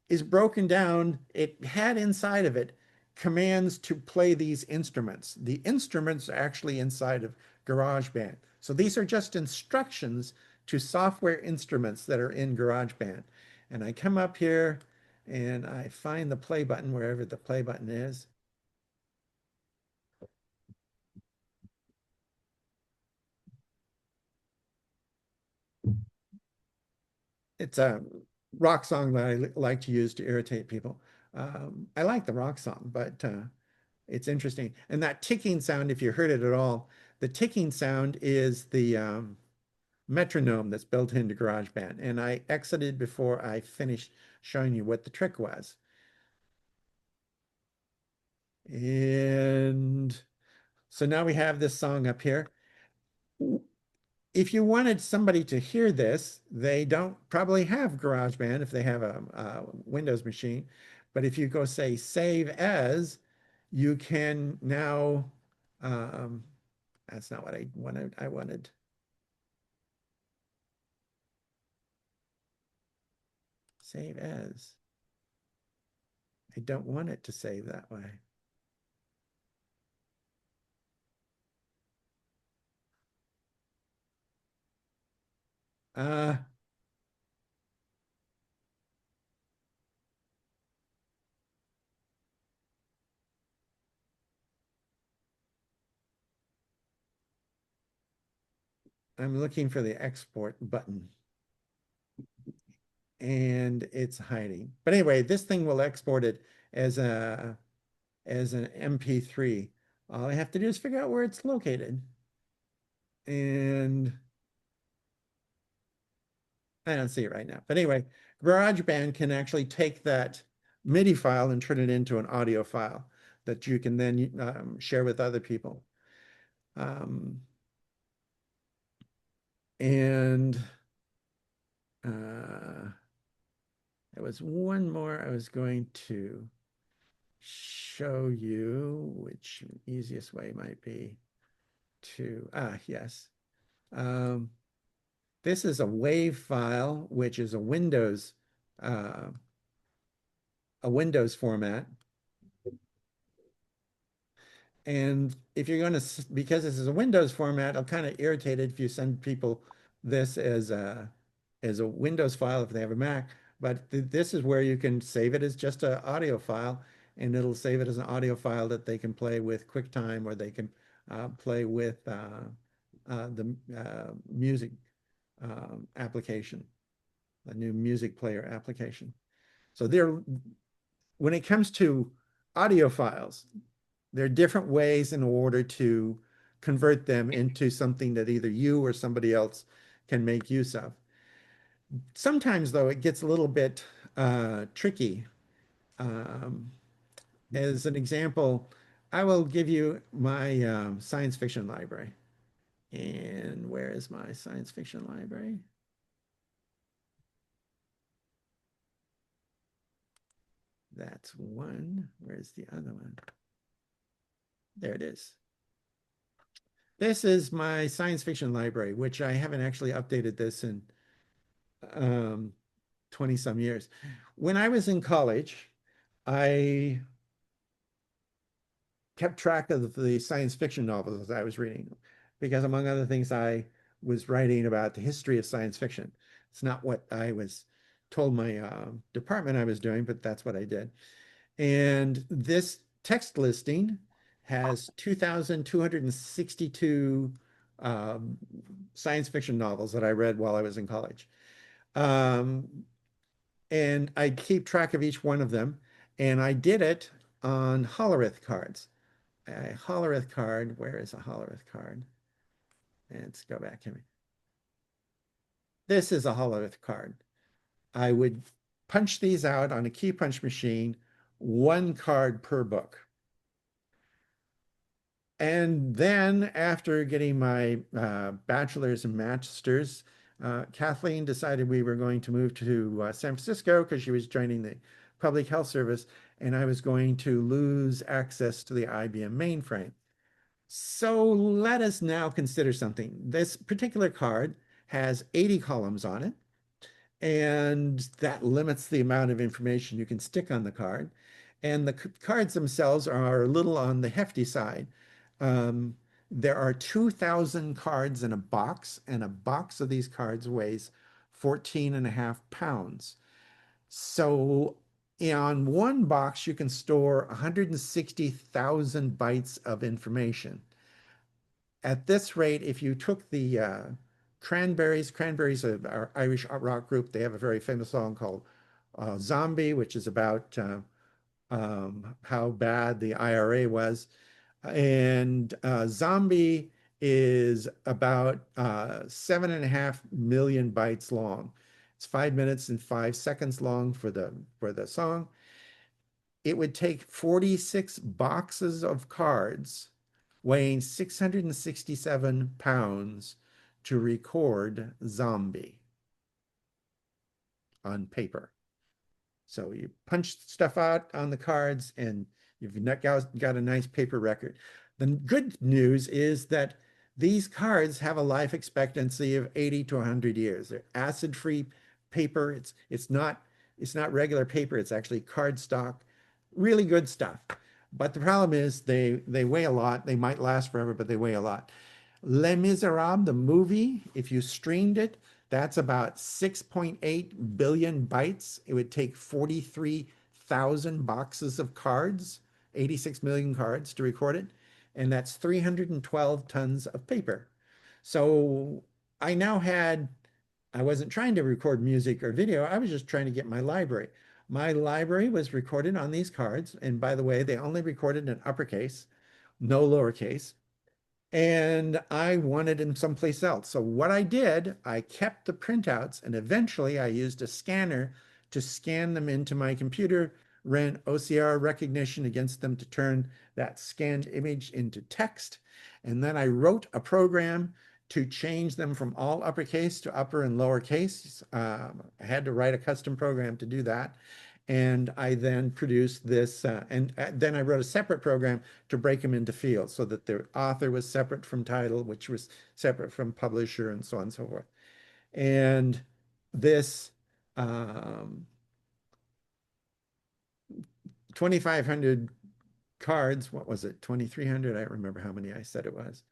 is broken down. It had inside of it commands to play these instruments. The instruments are actually inside of GarageBand. So these are just instructions to software instruments that are in GarageBand. And I come up here and I find the play button wherever the play button is. It's a rock song that I like to use to irritate people. I like the rock song, but it's interesting. And that ticking sound, if you heard it at all, the ticking sound is the metronome that's built into GarageBand. And I exited before I finished showing you what the trick was. And so now we have this song up here. If you wanted somebody to hear this, they don't probably have GarageBand if they have a Windows machine. But if you go say save as, you can now, that's not what I wanted. I wanted save as. I don't want it to save that way. Uh, I'm looking for the export button and it's hiding. But anyway, this thing will export it as an MP3. All I have to do is figure out where it's located. And I don't see it right now. But anyway, GarageBand can actually take that MIDI file and turn it into an audio file that you can then share with other people. And there was one more I was going to show you, which easiest way might be to, yes. This is a WAV file, which is a Windows format. And if you're going to, because this is a Windows format, I'm kind of irritated if you send people this as a Windows file if they have a Mac. But this is where you can save it as just an audio file, and it'll save it as an audio file that they can play with QuickTime, or they can play with the music application, a new music player application. So when it comes to audio files, there are different ways in order to convert them into something that either you or somebody else can make use of. Sometimes, though, it gets a little bit tricky. As an example, I will give you my science fiction library. And where is my science fiction library? That's one. Where's the other one? There it is. This is my science fiction library, which I haven't actually updated this in 20 some years. When I was in college, I kept track of the science fiction novels I was reading because, among other things, I was writing about the history of science fiction. It's not what I was told my department I was doing, but that's what I did. And this text listing has 2,262 science fiction novels that I read while I was in college. And I keep track of each one of them. And I did it on Hollerith cards. A Hollerith card, where is a Hollerith card? Let's go back here. This is a Hollerith card. I would punch these out on a key punch machine, one card per book. And then after getting my bachelor's and master's, Kathleen decided we were going to move to San Francisco because she was joining the public health service, and I was going to lose access to the IBM mainframe. So let us now consider something. This particular card has 80 columns on it, and that limits the amount of information you can stick on the card. And the cards themselves are a little on the hefty side. There are 2,000 cards in a box, and a box of these cards weighs 14.5 pounds. So on one box, you can store 160,000 bytes of information. At this rate, if you took the Cranberries are Irish rock group. They have a very famous song called Zombie, which is about how bad the IRA was. And Zombie is about 7.5 million bytes long. It's 5 minutes and 5 seconds long for the song. it would take 46 boxes of cards weighing 667 pounds to record zombie on paper. So you punch stuff out on the cards and you've got a nice paper record. The good news is that these cards have a life expectancy of 80 to 100 years. They're acid-free paper. It's not regular paper. It's actually cardstock. Really good stuff. But the problem is they weigh a lot. They might last forever, but they weigh a lot. Les Miserables, the movie, if you streamed it, that's about 6.8 billion bytes. It would take 43,000 boxes of cards, 86 million cards to record it. And that's 312 tons of paper. So I wasn't trying to record music or video. I was just trying to get my library. My library was recorded on these cards. And by the way, they only recorded in uppercase, no lowercase. And I wanted them someplace else. So what I did, I kept the printouts and eventually I used a scanner to scan them into my computer, ran OCR recognition against them to turn that scanned image into text. And then I wrote a program to change them from all uppercase to upper and lowercase. I had to write a custom program to do that. And I then produced this, and then I wrote a separate program to break them into fields so that the author was separate from title, which was separate from publisher, and so on and so forth. And this 2,500 cards, what was it, 2,300? I don't remember how many I said it was.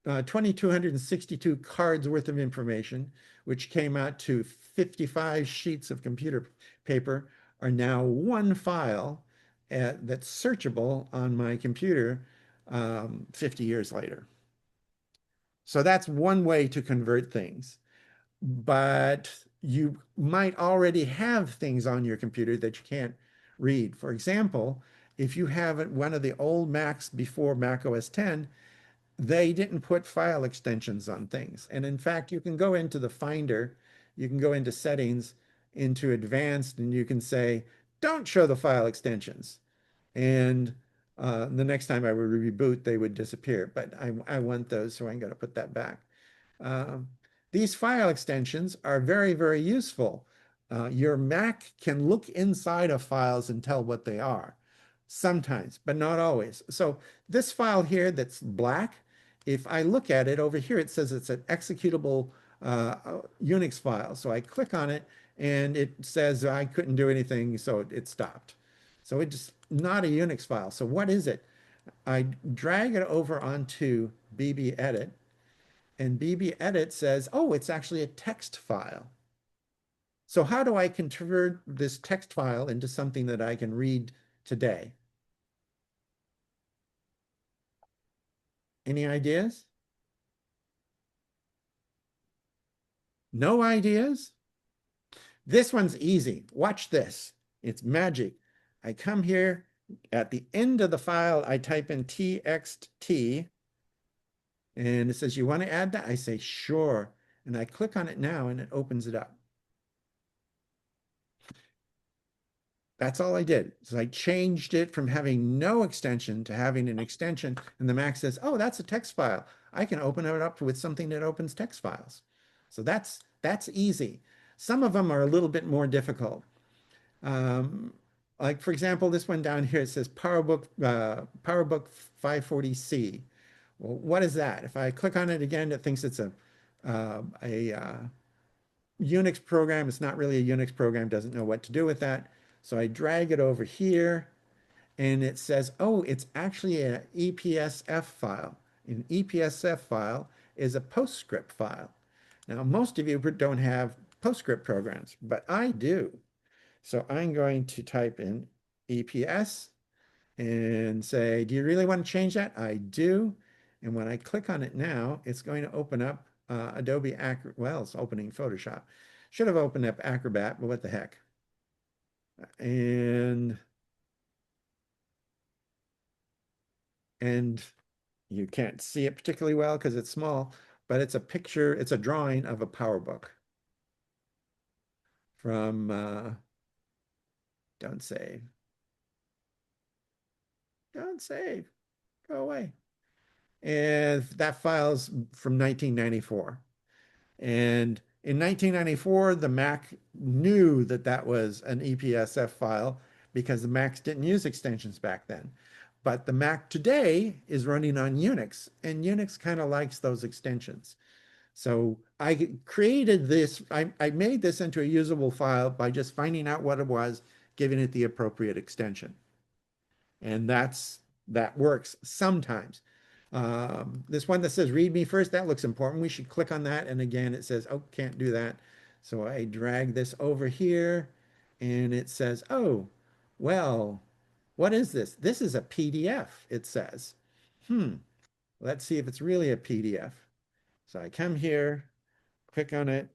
2,262 cards worth of information, which came out to 55 sheets of computer paper, are now one file that's searchable on my computer 50 years later. So that's one way to convert things. But you might already have things on your computer that you can't read. For example, if you have one of the old Macs before Mac OS 10, they didn't put file extensions on things. And in fact, you can go into the Finder, you can go into settings, into advanced, and you can say, don't show the file extensions. And the next time I would reboot, they would disappear. But I want those, so I'm going to put that back. These file extensions are very, very useful. Your Mac can look inside of files and tell what they are. Sometimes, but not always. So this file here that's black, if I look at it over here, it says it's an executable Unix file. So I click on it and it says I couldn't do anything, so it stopped. So it's not a Unix file. So what is it? I drag it over onto BBEdit, and BBEdit says, oh, it's actually a text file. So how do I convert this text file into something that I can read today? Any ideas? No ideas? This one's easy. Watch this. It's magic. I come here at the end of the file, I type in txt, and it says, you want to add that? I say, sure. And I click on it now and it opens it up. That's all I did. So I changed it from having no extension to having an extension. And the Mac says, oh, that's a text file. I can open it up with something that opens text files. So that's easy. Some of them are a little bit more difficult. Like for example, this one down here, it says PowerBook 540C. Well, what is that? If I click on it again, it thinks it's a Unix program. It's not really a Unix program, doesn't know what to do with that. So I drag it over here and it says, oh, it's actually an EPSF file. An EPSF file is a PostScript file. Now, most of you don't have PostScript programs, but I do. So I'm going to type in EPS and say, do you really want to change that? I do. And when I click on it now, it's going to open up Adobe Acrobat. Well, it's opening Photoshop. Should have opened up Acrobat, but what the heck. And you can't see it particularly well because it's small, but it's a picture, it's a drawing of a PowerBook from, don't say, Don't save. Go away. And that file's from 1994. And in 1994, the Mac knew that that was an EPSF file because the Macs didn't use extensions back then. But the Mac today is running on Unix, and Unix kind of likes those extensions. So I created this, I made this into a usable file by just finding out what it was, giving it the appropriate extension. And that works sometimes. This one that says read me first, that looks important. We should click on that. And again, it says, oh, can't do that. So I drag this over here and it says, oh, well, what is this? This is a PDF, it says. Let's see if it's really a PDF. So I come here, click on it,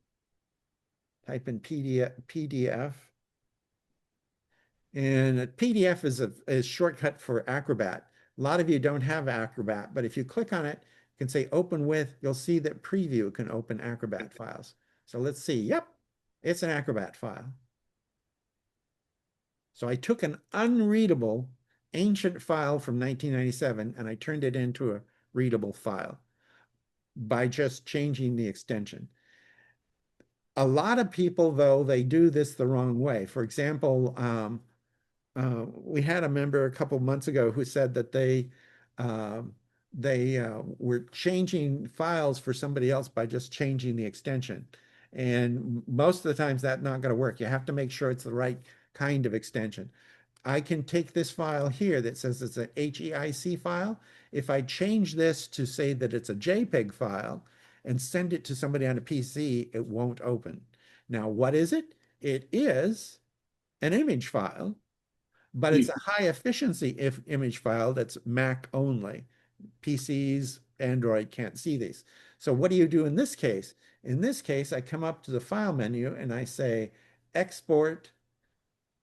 type in PDF. And a PDF is a shortcut for Acrobat. A lot of you don't have Acrobat, but if you click on it, you can say open with, you'll see that preview can open Acrobat files. So let's see. Yep, it's an Acrobat file. So I took an unreadable ancient file from 1997 and I turned it into a readable file by just changing the extension. A lot of people, though, they do this the wrong way. For example, we had a member a couple months ago who said that they were changing files for somebody else by just changing the extension. And most of the times that's not going to work. You have to make sure it's the right kind of extension. I can take this file here that says it's an HEIC file. If I change this to say that it's a JPEG file and send it to somebody on a PC, it won't open. Now, what is it? It is an image file, but it's a high efficiency image file that's Mac only. PCs, Android can't see these. So what do you do in this case? In this case, I come up to the file menu and I say export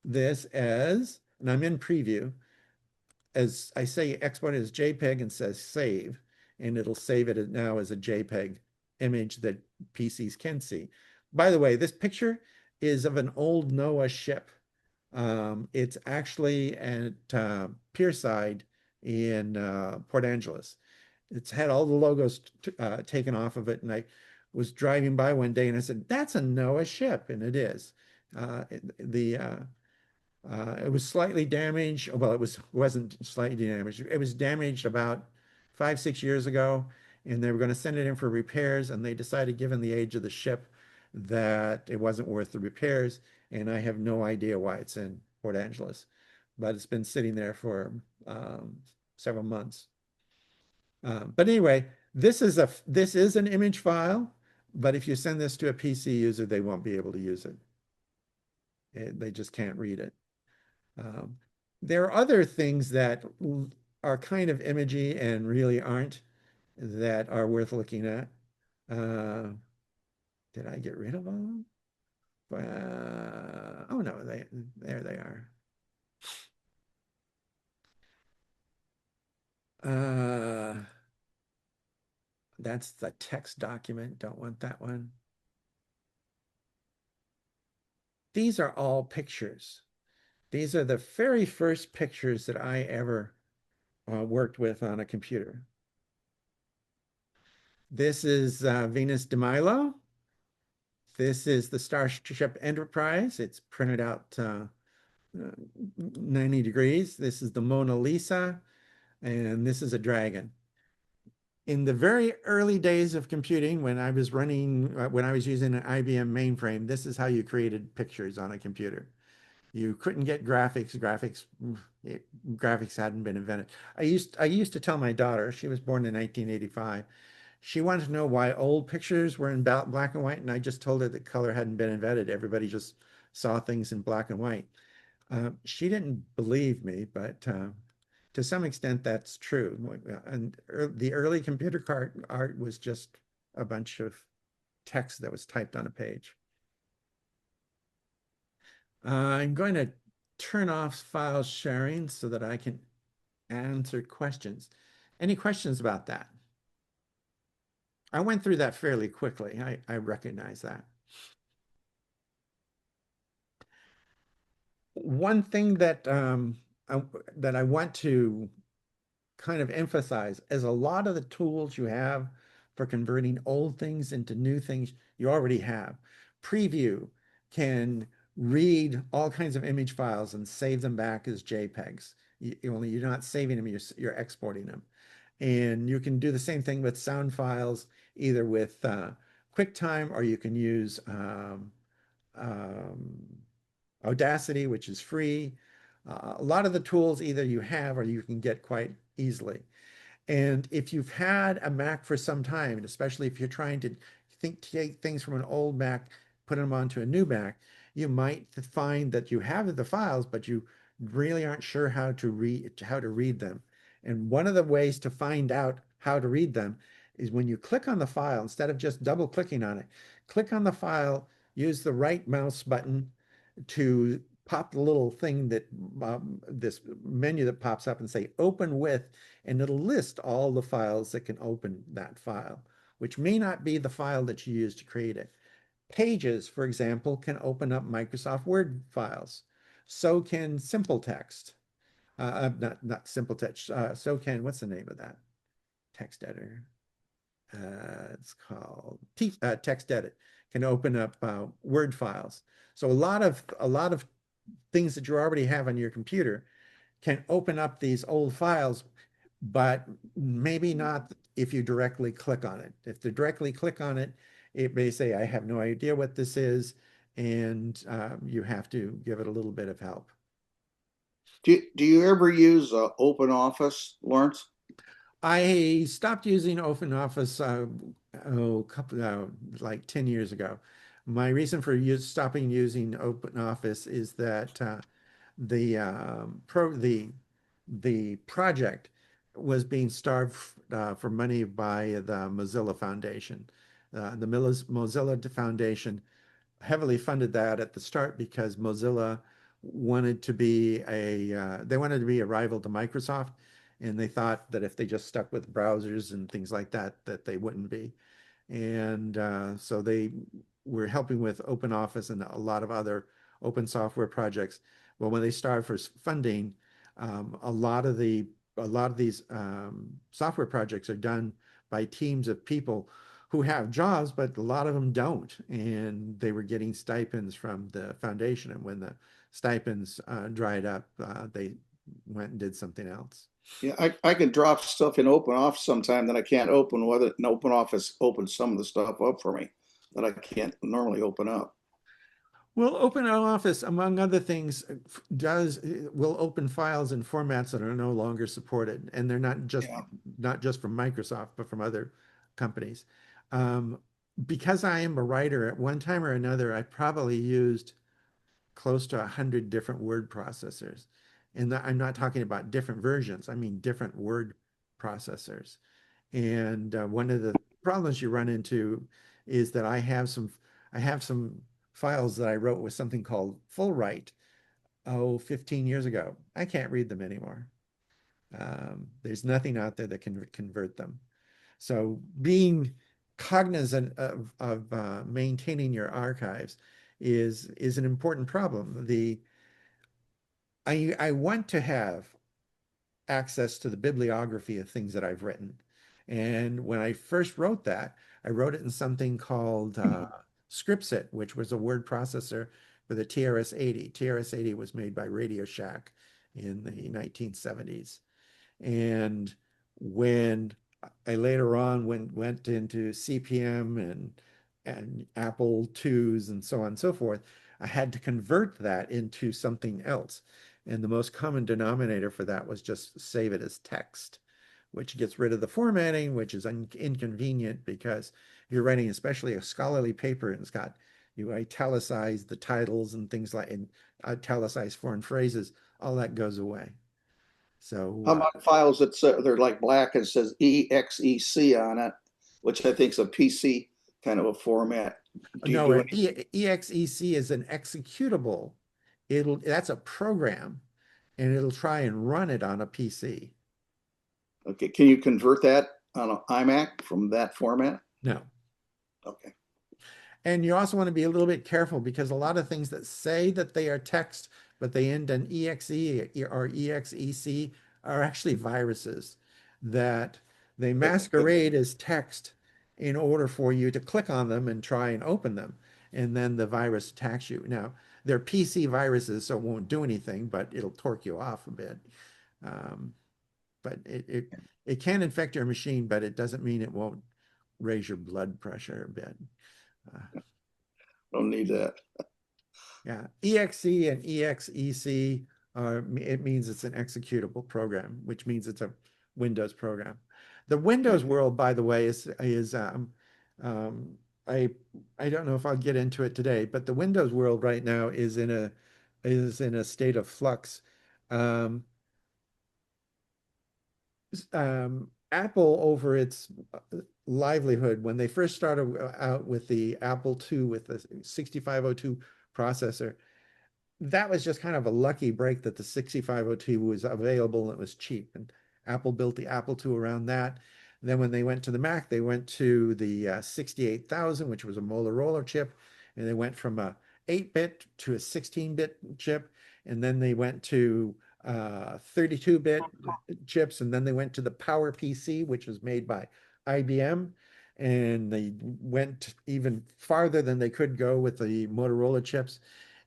this as, and I'm in preview, as I say export as JPEG and says save, and it'll save it now as a JPEG image that PCs can see. By the way, this picture is of an old NOAA ship. It's actually at Pierside in Port Angeles. It's had all the logos taken off of it, and I was driving by one day and I said, "That's a NOAA ship," and it is. It was slightly damaged. Well, wasn't slightly damaged. It was damaged about 5-6 years ago, and they were going to send it in for repairs, and they decided, given the age of the ship, that it wasn't worth the repairs. And I have no idea why it's in Port Angeles, but it's been sitting there for several months. But anyway, this is an image file, but if you send this to a PC user, they won't be able to use it. They just can't read it. There are other things that are kind of imagey and really aren't, that are worth looking at. Did I get rid of them? Oh no, there they are. That's the text document. Don't want that one. These are all pictures. These are the very first pictures that I ever worked with on a computer. This is Venus de Milo. This is the Starship Enterprise. It's printed out 90 degrees. This is the Mona Lisa, and this is a dragon. In the very early days of computing, when I was using an IBM mainframe, this is how you created pictures on a computer. You couldn't get graphics. Graphics hadn't been invented. I used to tell my daughter, she was born in 1985. She wanted to know why old pictures were in black and white, and I just told her that color hadn't been invented. Everybody just saw things in black and white. She didn't believe me, but to some extent that's true. And the early computer art was just a bunch of text that was typed on a page. I'm going to turn off file sharing so that I can answer questions. Any questions about that? I went through that fairly quickly. I recognize that. One thing that I want to kind of emphasize is a lot of the tools you have for converting old things into new things you already have. Preview can read all kinds of image files and save them back as JPEGs. Only you're not saving them, you're exporting them. And you can do the same thing with sound files, either with QuickTime, or you can use um, Audacity, which is free. A lot of the tools either you have or you can get quite easily. And if you've had a Mac for some time, and especially if you're trying to take things from an old Mac, put them onto a new Mac, you might find that you have the files, but you really aren't sure how to read them. And one of the ways to find out how to read them is when you click on the file, instead of just double clicking on it, click on the file, use the right mouse button to pop the little thing that this menu that pops up and say open with, and it'll list all the files that can open that file, which may not be the file that you use to create it. Pages, for example, can open up Microsoft Word files. So can Simple Text. Not Simple Text. So can, what's the name of that text editor? It's called Text Edit. Can open up Word files. So a lot of things that you already have on your computer can open up these old files, but maybe not if you directly click on it. If you directly click on it, it may say, I have no idea what this is, and you have to give it a little bit of help. Do you ever use Open Office, Lawrence? I stopped using OpenOffice like 10 years ago. My reason for stopping using OpenOffice is that the project was being starved for money by the Mozilla Foundation. The Mozilla Foundation heavily funded that at the start because Mozilla wanted to be they wanted to be a rival to Microsoft, and they thought that if they just stuck with browsers and things like that, that they wouldn't be. And so they were helping with Open Office and a lot of other open software projects. Well, when they started for funding, a lot of these software projects are done by teams of people who have jobs, but a lot of them don't. And they were getting stipends from the foundation. And when the stipends dried up, they went and did something else. Yeah, I can drop stuff in Open Office sometime that I can't open, whether an Open Office opens some of the stuff up for me that I can't normally open up. Well, OpenOffice, among other things, will open files in formats that are no longer supported, and they're not just from Microsoft, but from other companies. Because I am a writer, at one time or another, I probably used close to 100 different word processors. And I'm not talking about different versions, I mean different word processors. And one of the problems you run into is that I have some files that I wrote with something called full write 15 years ago. I can't read them anymore. There's nothing out there that can convert them. So being cognizant of maintaining your archives is an important problem. I want to have access to the bibliography of things that I've written. And when I first wrote that, I wrote it in something called Scriptsit, which was a word processor for the TRS-80. TRS-80 was made by Radio Shack in the 1970s. And when I later on went into CP/M and Apple IIs and so on and so forth, I had to convert that into something else. And the most common denominator for that was just save it as text, which gets rid of the formatting, which is inconvenient because you're writing especially a scholarly paper and you italicize the titles and things like, and italicize foreign phrases, all that goes away. So how about files that they're like black and says EXEC on it, which I think is a PC kind of a format. No, EXEC is an executable. That's a program, and it'll try and run it on a PC. Okay, can you convert that on an iMac from that format? No. Okay. And you also want to be a little bit careful because a lot of things that say that they are text, but they end in EXE or EXEC are actually viruses. that they masquerade as text in order for you to click on them and try and open them. And then the virus attacks you. Now, they're PC viruses, so it won't do anything, but it'll torque you off a bit. But it can infect your machine, but it doesn't mean it won't raise your blood pressure a bit. Don't need that. Yeah, exe and exec it means it's an executable program, which means it's a Windows program. The Windows world, by the way, is I don't know if I'll get into it today, but the Windows world right now is in a state of flux. Apple, over its livelihood, when they first started out with the Apple II with the 6502 processor, that was just kind of a lucky break that the 6502 was available and it was cheap. And Apple built the Apple II around that. Then when they went to the Mac, they went to the 68,000, which was a Motorola chip. And they went from a 8-bit to a 16-bit chip. And then they went to 32-bit chips. And then they went to the Power PC, which was made by IBM. And they went even farther than they could go with the Motorola chips.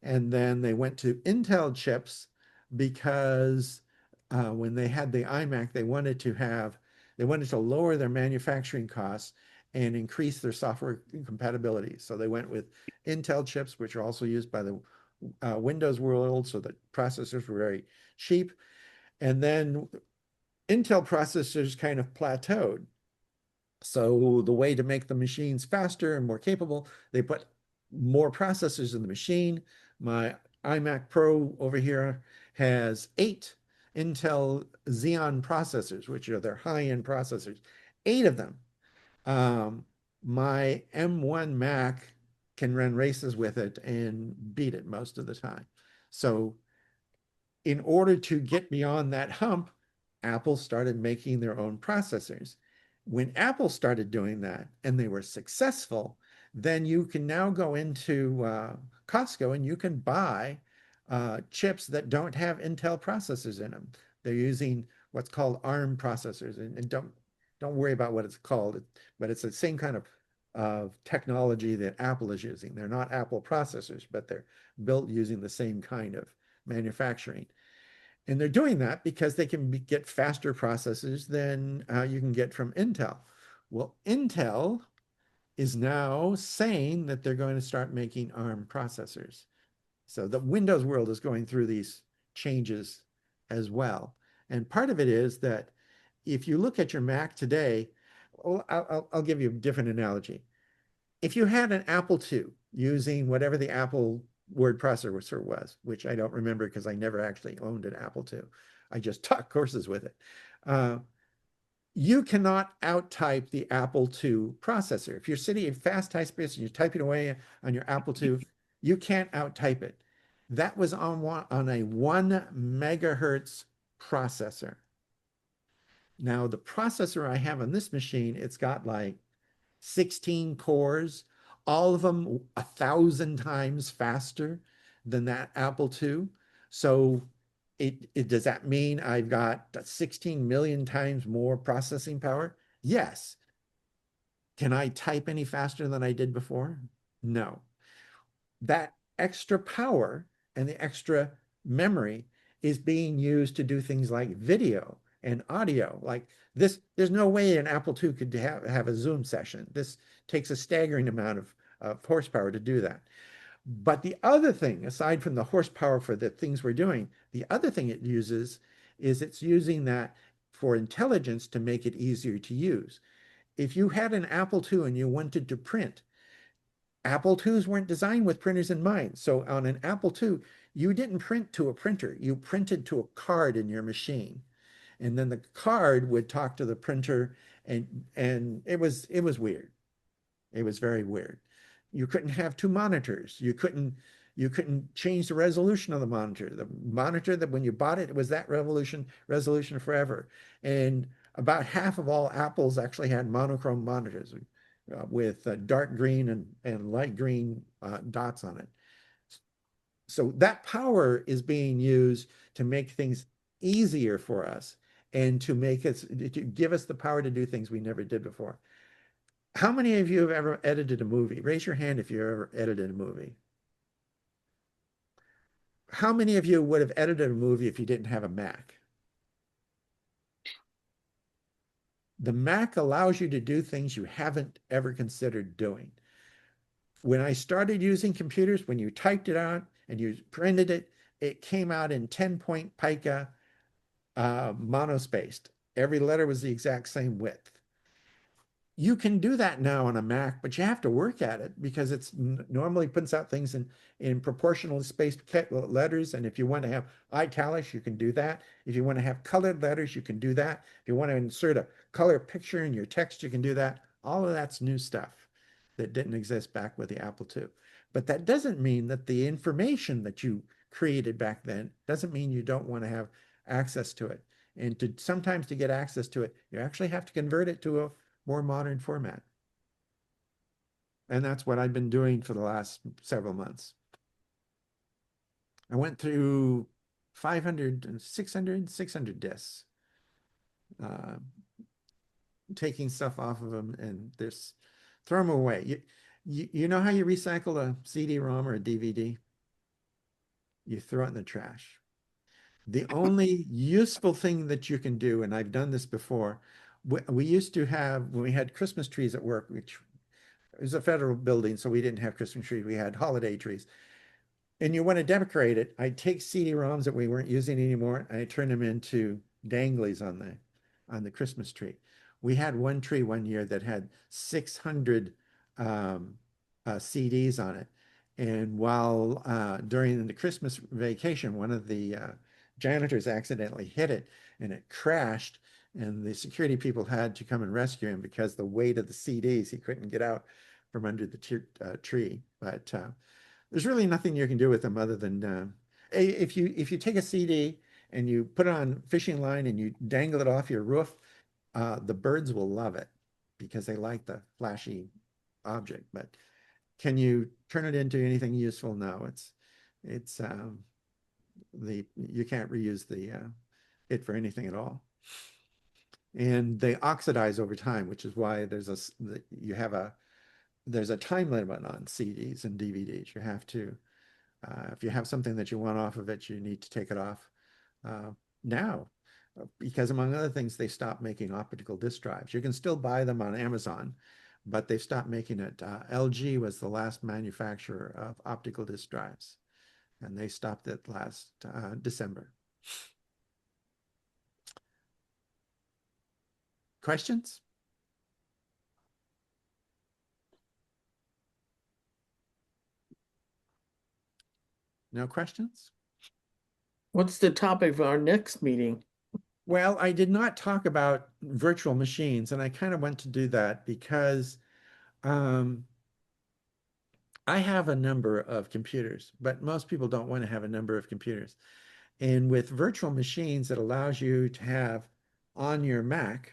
And then they went to Intel chips because when they had the iMac, they wanted to lower their manufacturing costs and increase their software compatibility. So they went with Intel chips, which are also used by the Windows world, so the processors were very cheap. And then Intel processors kind of plateaued. So the way to make the machines faster and more capable, they put more processors in the machine. My iMac Pro over here has 8 Intel Xeon processors, which are their high-end processors, 8 of them. My M1 Mac can run races with it and beat it most of the time. So in order to get beyond that hump, Apple started making their own processors. When Apple started doing that and they were successful, then you can now go into Costco and you can buy chips that don't have Intel processors in them. They're using what's called ARM processors, and don't worry about what it's called, but it's the same kind of technology that Apple is using. They're not Apple processors, but they're built using the same kind of manufacturing. And they're doing that because they can get faster processors than you can get from Intel. Well, Intel is now saying that they're going to start making ARM processors. So the Windows world is going through these changes as well. And part of it is that if you look at your Mac today, well, I'll give you a different analogy. If you had an Apple II using whatever the Apple word processor was, which I don't remember because I never actually owned an Apple II. I just taught courses with it. You cannot out-type the Apple II processor. If you're sitting at fast type speed and you're typing away on your Apple II, you can't out-type it. That was on a 1 megahertz processor. Now, the processor I have on this machine, it's got like 16 cores, all of them 1,000 times faster than that Apple II. So does that mean I've got 16 million times more processing power? Yes. Can I type any faster than I did before? No. That extra power and the extra memory is being used to do things like video and audio. Like this, there's no way an Apple II could have a Zoom session. This takes a staggering amount of horsepower to do that. But the other thing, aside from the horsepower for the things we're doing, the other thing it uses is it's using that for intelligence to make it easier to use. If you had an Apple II and you wanted to print, Apple IIs weren't designed with printers in mind. So on an Apple II, you didn't print to a printer. You printed to a card in your machine. And then the card would talk to the printer, and it was weird. It was very weird. You couldn't have 2 monitors. You couldn't change the resolution of the monitor. The monitor that when you bought it, it was that resolution forever. And about half of all Apples actually had monochrome monitors with dark green and light green dots on it. So that power is being used to make things easier for us. and to make us, to give us the power to do things we never did before. How many of you have ever edited a movie? Raise your hand if you ever edited a movie. How many of you would have edited a movie if you didn't have a Mac? The Mac allows you to do things you haven't ever considered doing. When I started using computers, when you typed it out and you printed it, it came out in 10-point pica monospaced. Every letter was the exact same width. You can do that now on a Mac, but you have to work at it because it's normally puts out things in proportionally spaced letters. And if you want to have italics, you can do that. If you want to have colored letters, you can do that. If you want to insert a color picture in your text, you can do that. All of that's new stuff that didn't exist back with the Apple II. But that doesn't mean that the information that you created back then doesn't mean you don't want to have access to it. And sometimes to get access to it, you actually have to convert it to a more modern format. And that's what I've been doing for the last several months. I went through 500, 600 discs, taking stuff off of them and throw them away. You know how you recycle a CD-ROM or a DVD? You throw it in the trash. The only useful thing that you can do, and I've done this before, we used to have, when we had Christmas trees at work, which was a federal building, so we didn't have Christmas trees, we had holiday trees. And you want to decorate it, I'd take CD-ROMs that we weren't using anymore, and I turn them into danglies on the Christmas tree. We had one tree one year that had 600 CDs on it. And while during the Christmas vacation, one of the janitors accidentally hit it and it crashed, and the security people had to come and rescue him because the weight of the CDs, he couldn't get out from under the tree. But there's really nothing you can do with them other than if you take a CD and you put it on fishing line and you dangle it off your roof, the birds will love it because they like the flashy object. But can you turn it into anything useful? No, you can't reuse it for anything at all. And they oxidize over time, which is why there's a time limit on CDs and DVDs. You have to, if you have something that you want off of it, you need to take it off now, because among other things, they stopped making optical disk drives. You can still buy them on Amazon, but they've stopped making it. LG was the last manufacturer of optical disk drives, and they stopped it last December. Questions? No questions? What's the topic for our next meeting? Well, I did not talk about virtual machines, and I kind of want to do that because I have a number of computers, but most people don't want to have a number of computers. And with virtual machines, it allows you to have on your Mac,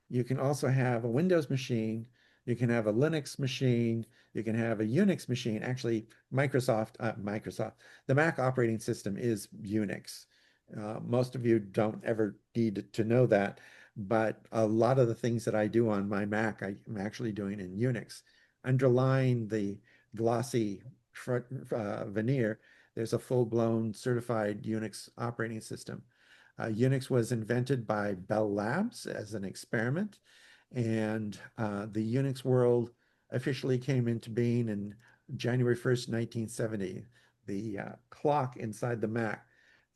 you can also have a Windows machine, you can have a Linux machine, you can have a Unix machine. Actually, the Mac operating system is Unix. Most of you don't ever need to know that, but a lot of the things that I do on my Mac, I'm actually doing in Unix. Underlying the glossy veneer, there's a full-blown certified Unix operating system. Unix was invented by Bell Labs as an experiment, and the Unix world officially came into being in January 1st, 1970. The clock inside the Mac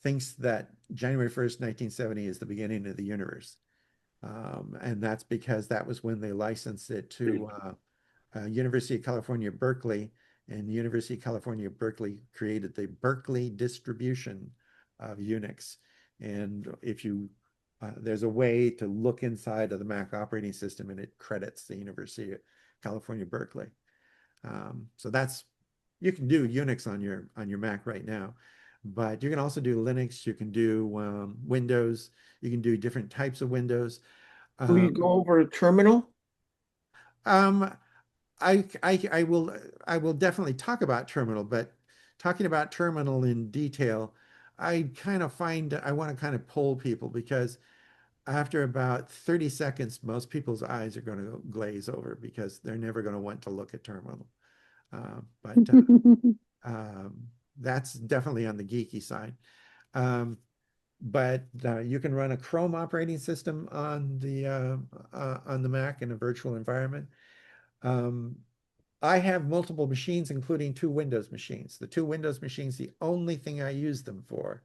thinks that January 1st, 1970 is the beginning of the universe. And that's because that was when they licensed it to University of California, Berkeley, and the University of California, Berkeley created the Berkeley distribution of Unix. And if you, there's a way to look inside of the Mac operating system and it credits the University of California, Berkeley. So you can do Unix on your Mac right now, but you can also do Linux, you can do Windows, you can do different types of Windows. Will you go over terminal? I will definitely talk about terminal, but talking about terminal in detail, I want to kind of poll people because after about 30 seconds, most people's eyes are going to glaze over because they're never going to want to look at terminal. But that's definitely on the geeky side. But you can run a Chrome operating system on the Mac in a virtual environment. I have multiple machines, including 2 Windows machines. The 2 Windows machines, the only thing I use them for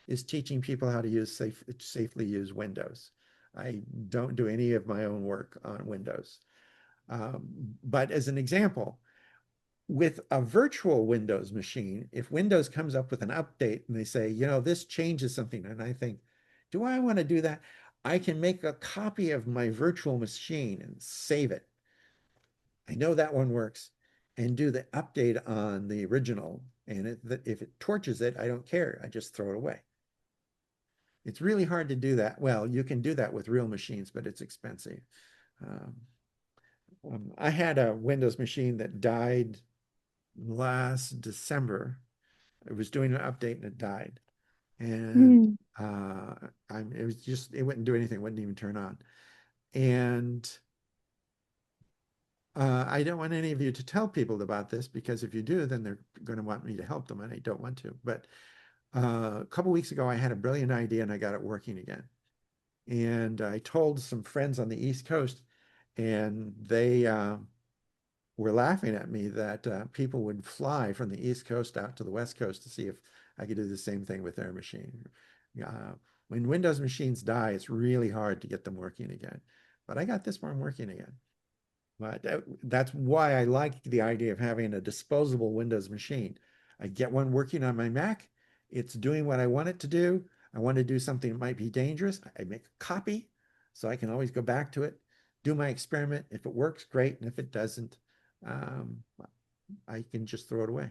is teaching people how to safely use Windows. I don't do any of my own work on Windows. But as an example, with a virtual Windows machine, if Windows comes up with an update and they say, you know, this changes something, and I think, do I want to do that? I can make a copy of my virtual machine and save it. I know that one works, and do the update on the original. And if it torches it, I don't care. I just throw it away. It's really hard to do that. Well, you can do that with real machines, but it's expensive. I had a Windows machine that died last December. It was doing an update and it died. And it wouldn't do anything, it wouldn't even turn on. And I don't want any of you to tell people about this, because if you do, then they're going to want me to help them, and I don't want to. But a couple weeks ago, I had a brilliant idea and I got it working again. And I told some friends on the East Coast, and they were laughing at me that people would fly from the East Coast out to the West Coast to see if I could do the same thing with their machine. When Windows machines die, it's really hard to get them working again. But I got this one working again. But that's why I like the idea of having a disposable Windows machine. I get one working on my Mac. It's doing what I want it to do. I want to do something that might be dangerous. I make a copy so I can always go back to it, do my experiment. If it works, great. And if it doesn't, I can just throw it away,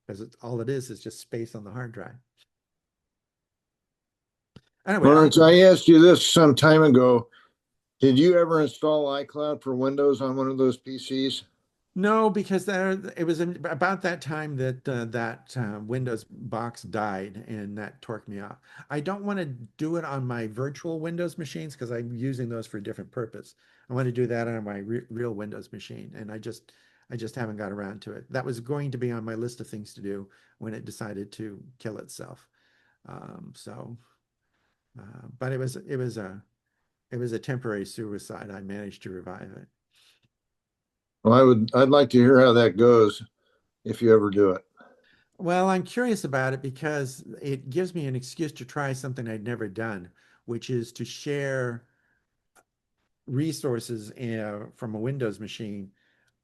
because all it is just space on the hard drive. Anyway, Lawrence, I asked you this some time ago. Did you ever install iCloud for Windows on one of those PCs? No, because it was about that time that Windows box died, and that torqued me off. I don't want to do it on my virtual Windows machines because I'm using those for a different purpose. I want to do that on my real Windows machine, and I just haven't got around to it. That was going to be on my list of things to do when it decided to kill itself. But it was a temporary suicide. I managed to revive it. Well, I'd like to hear how that goes if you ever do it. Well, I'm curious about it because it gives me an excuse to try something I'd never done, which is to share resources from a Windows machine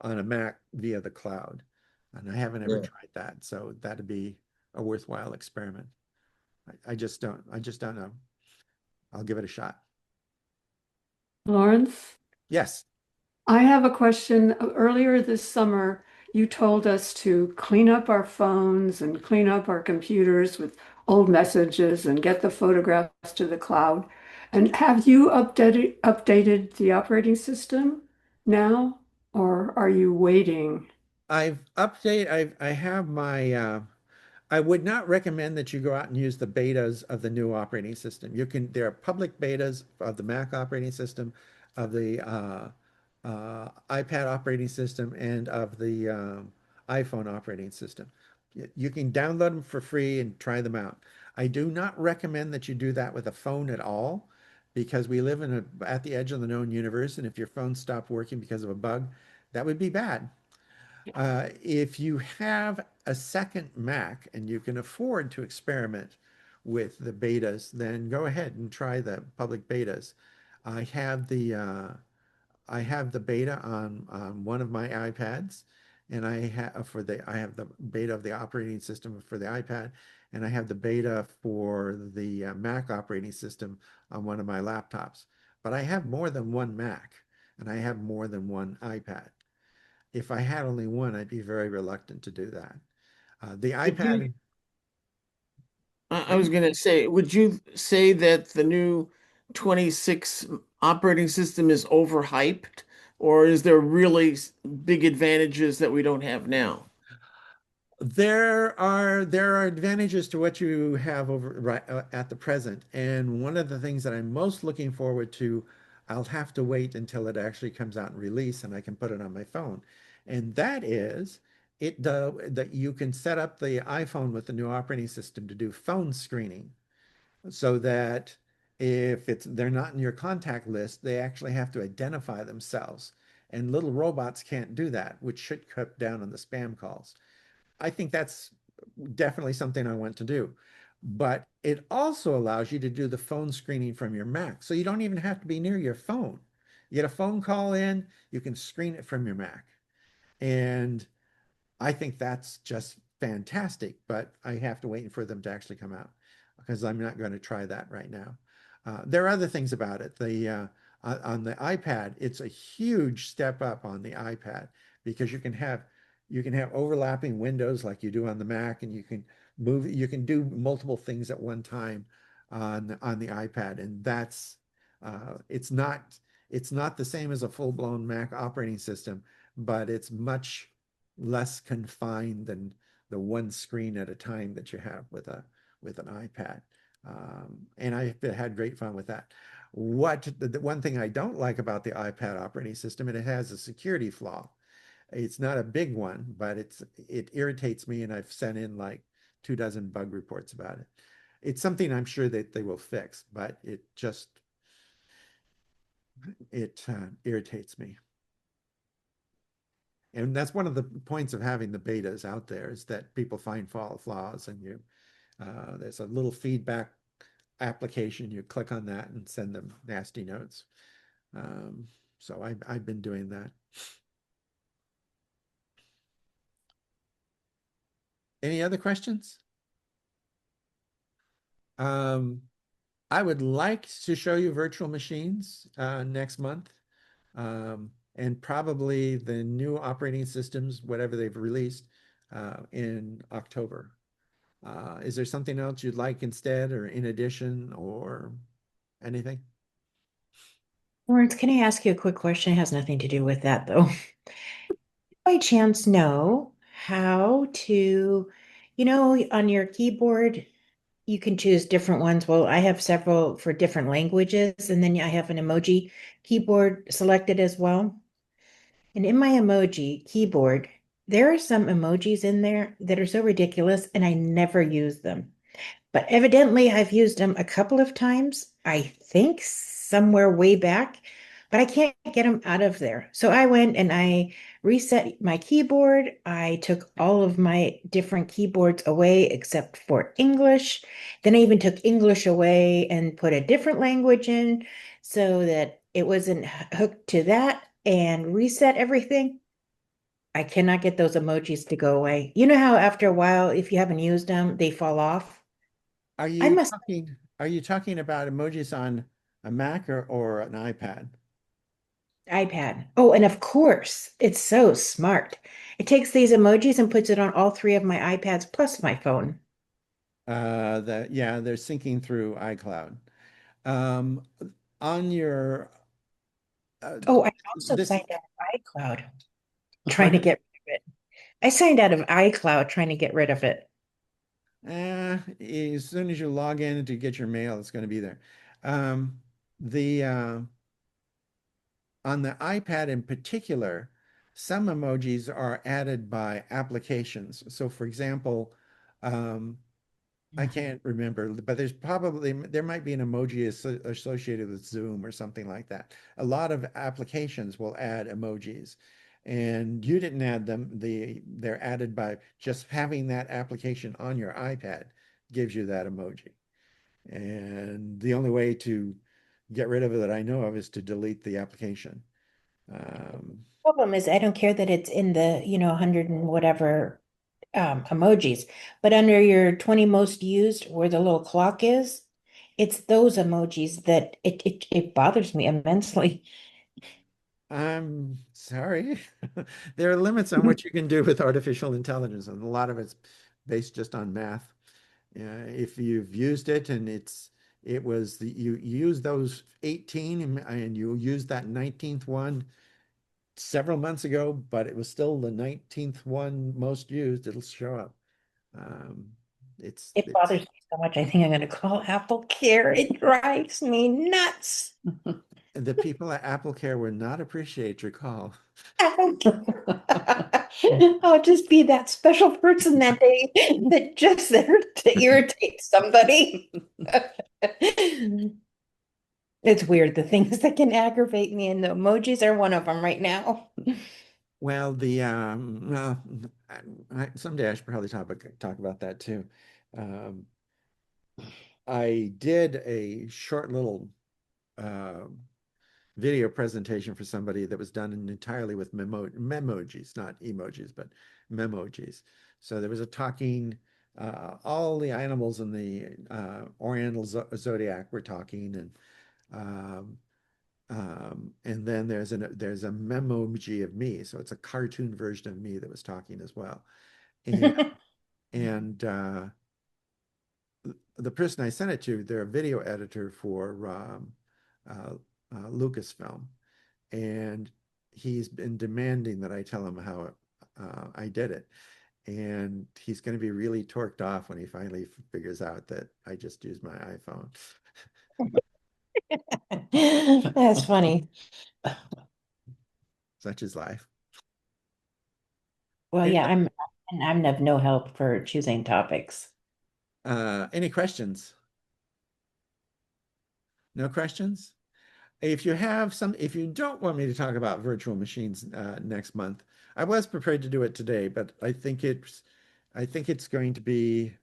on a Mac via the cloud. And I haven't ever tried that. So that'd be a worthwhile experiment. I just don't know. I'll give it a shot. Lawrence? Yes. I have a question. Earlier this summer, you told us to clean up our phones and clean up our computers with old messages and get the photographs to the cloud. And have you updated the operating system now, or are you waiting? I have my I would not recommend that you go out and use the betas of the new operating system. There are public betas of the Mac operating system, of the iPad operating system, and of the iPhone operating system. You can download them for free and try them out. I do not recommend that you do that with a phone at all, because we live at the edge of the known universe, and if your phone stopped working because of a bug, that would be bad. If you have a second Mac and you can afford to experiment with the betas, then go ahead and try the public betas. I have the beta on one of my iPads, and I have the beta of the operating system for the iPad, and I have the beta for the Mac operating system on one of my laptops. But I have more than one Mac, and I have more than one iPad. If I had only one, I'd be very reluctant to do that. The iPad. I was going to say, would you say that the new 26 operating system is overhyped, or is there really big advantages that we don't have now? There are advantages to what you have over right at the present, and one of the things that I'm most looking forward to, I'll have to wait until it actually comes out and release, and I can put it on my phone, and that is that you can set up the iPhone with the new operating system to do phone screening, so that if they're not in your contact list, they actually have to identify themselves, and little robots can't do that, which should cut down on the spam calls. I think that's definitely something I want to do. But it also allows you to do the phone screening from your Mac. So you don't even have to be near your phone. You get a phone call in, you can screen it from your Mac. And I think that's just fantastic, but I have to wait for them to actually come out because I'm not going to try that right now. There are other things about it. On the iPad, it's a huge step up on the iPad because you can have overlapping windows like you do on the Mac, and you can do multiple things at one time on the iPad, and it's not the same as a full-blown Mac operating system, but it's much less confined than the one screen at a time that you have with an iPad. And I've had great fun with that. The one thing I don't like about the iPad operating system, and it has a security flaw. It's not a big one, but it irritates me, and I've sent in like 24 bug reports about it. It's something I'm sure that they will fix, but it irritates me. And that's one of the points of having the betas out there, is that people find flaws, and there's a little feedback application. You click on that and send them nasty notes. So I've been doing that. Any other questions? I would like to show you virtual machines next month, and probably the new operating systems, whatever they've released, in October. Is there something else you'd like instead, or in addition, or anything? Lawrence, can I ask you a quick question? It has nothing to do with that, though. By chance know how to, on your keyboard, you can choose different ones. Well, I have several for different languages, and then I have an emoji keyboard selected as well. And in my emoji keyboard, there are some emojis in there that are so ridiculous, and I never use them. But evidently, I've used them a couple of times, I think somewhere way back, but I can't get them out of there. So I went and I reset my keyboard. I took all of my different keyboards away except for English. Then I even took English away and put a different language in so that it wasn't hooked to that, and reset everything. I cannot get those emojis to go away. You know how after a while, if you haven't used them, they fall off? Are I you must talking about emojis on a Mac or an iPad? iPad. Oh, and of course, it's so smart. It takes these emojis and puts it on all three of my iPads plus my phone. Yeah, they're syncing through iCloud. Um, on your Oh, I also this signed out of iCloud trying to pardon? get rid of it. I signed out of iCloud trying to get rid of it. As soon as you log in to get your mail, it's going to be there. Um, the On the iPad in particular, some emojis are added by applications. So, for example, um, I can't remember, but there might be an emoji associated with Zoom or something like that. A lot of applications will add emojis, and you didn't add them. They're added by just having that application on your iPad gives you that emoji. And the only way to get rid of it that I know of is to delete the application. Problem is, I don't care that it's in the, 100 and whatever emojis, but under your 20 most used where the little clock is, it's those emojis that it bothers me immensely. I'm sorry. There are limits on what you can do with artificial intelligence, and a lot of it's based just on math. If you've used it and you use those 18 and you use that 19th one several months ago, but it was still the 19th one most used. It'll show up. It bothers me so much. I think I'm going to call Apple Care. It drives me nuts. The people at Apple Care will not appreciate your call. I'll just be that special person that day that just there to irritate somebody. It's weird, the things that can aggravate me, and the emojis are one of them right now. Well, someday I should probably talk about that too. Um, I did a short little video presentation for somebody that was done entirely with memojis, not emojis, but memojis. So there was a talking, all the animals in the Oriental Zodiac were talking, and then there's a memoji of me, so it's a cartoon version of me that was talking as well. And the person I sent it to, they're a video editor for Lucasfilm, and he's been demanding that I tell him how I did it. And he's going to be really torqued off when he finally figures out that I just used my iPhone. That's funny. Such is life. Well, yeah, I'm of no help for choosing topics. Any questions? No questions? If you don't want me to talk about virtual machines next month, I was prepared to do it today, but I think it's going to be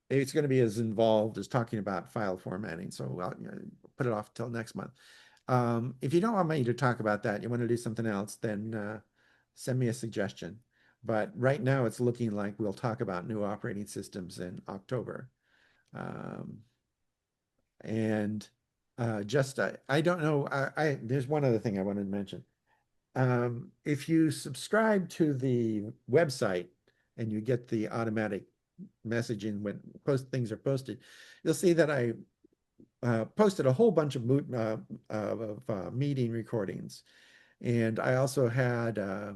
as involved as talking about file formatting. So I'll put it off till next month. If you don't want me to talk about that, you want to do something else, then send me a suggestion. But right now it's looking like we'll talk about new operating systems in October. And I don't know, there's one other thing I wanted to mention. If you subscribe to the website and you get the automatic messaging when things are posted, you'll see that I posted a whole bunch of meeting recordings. And I also had a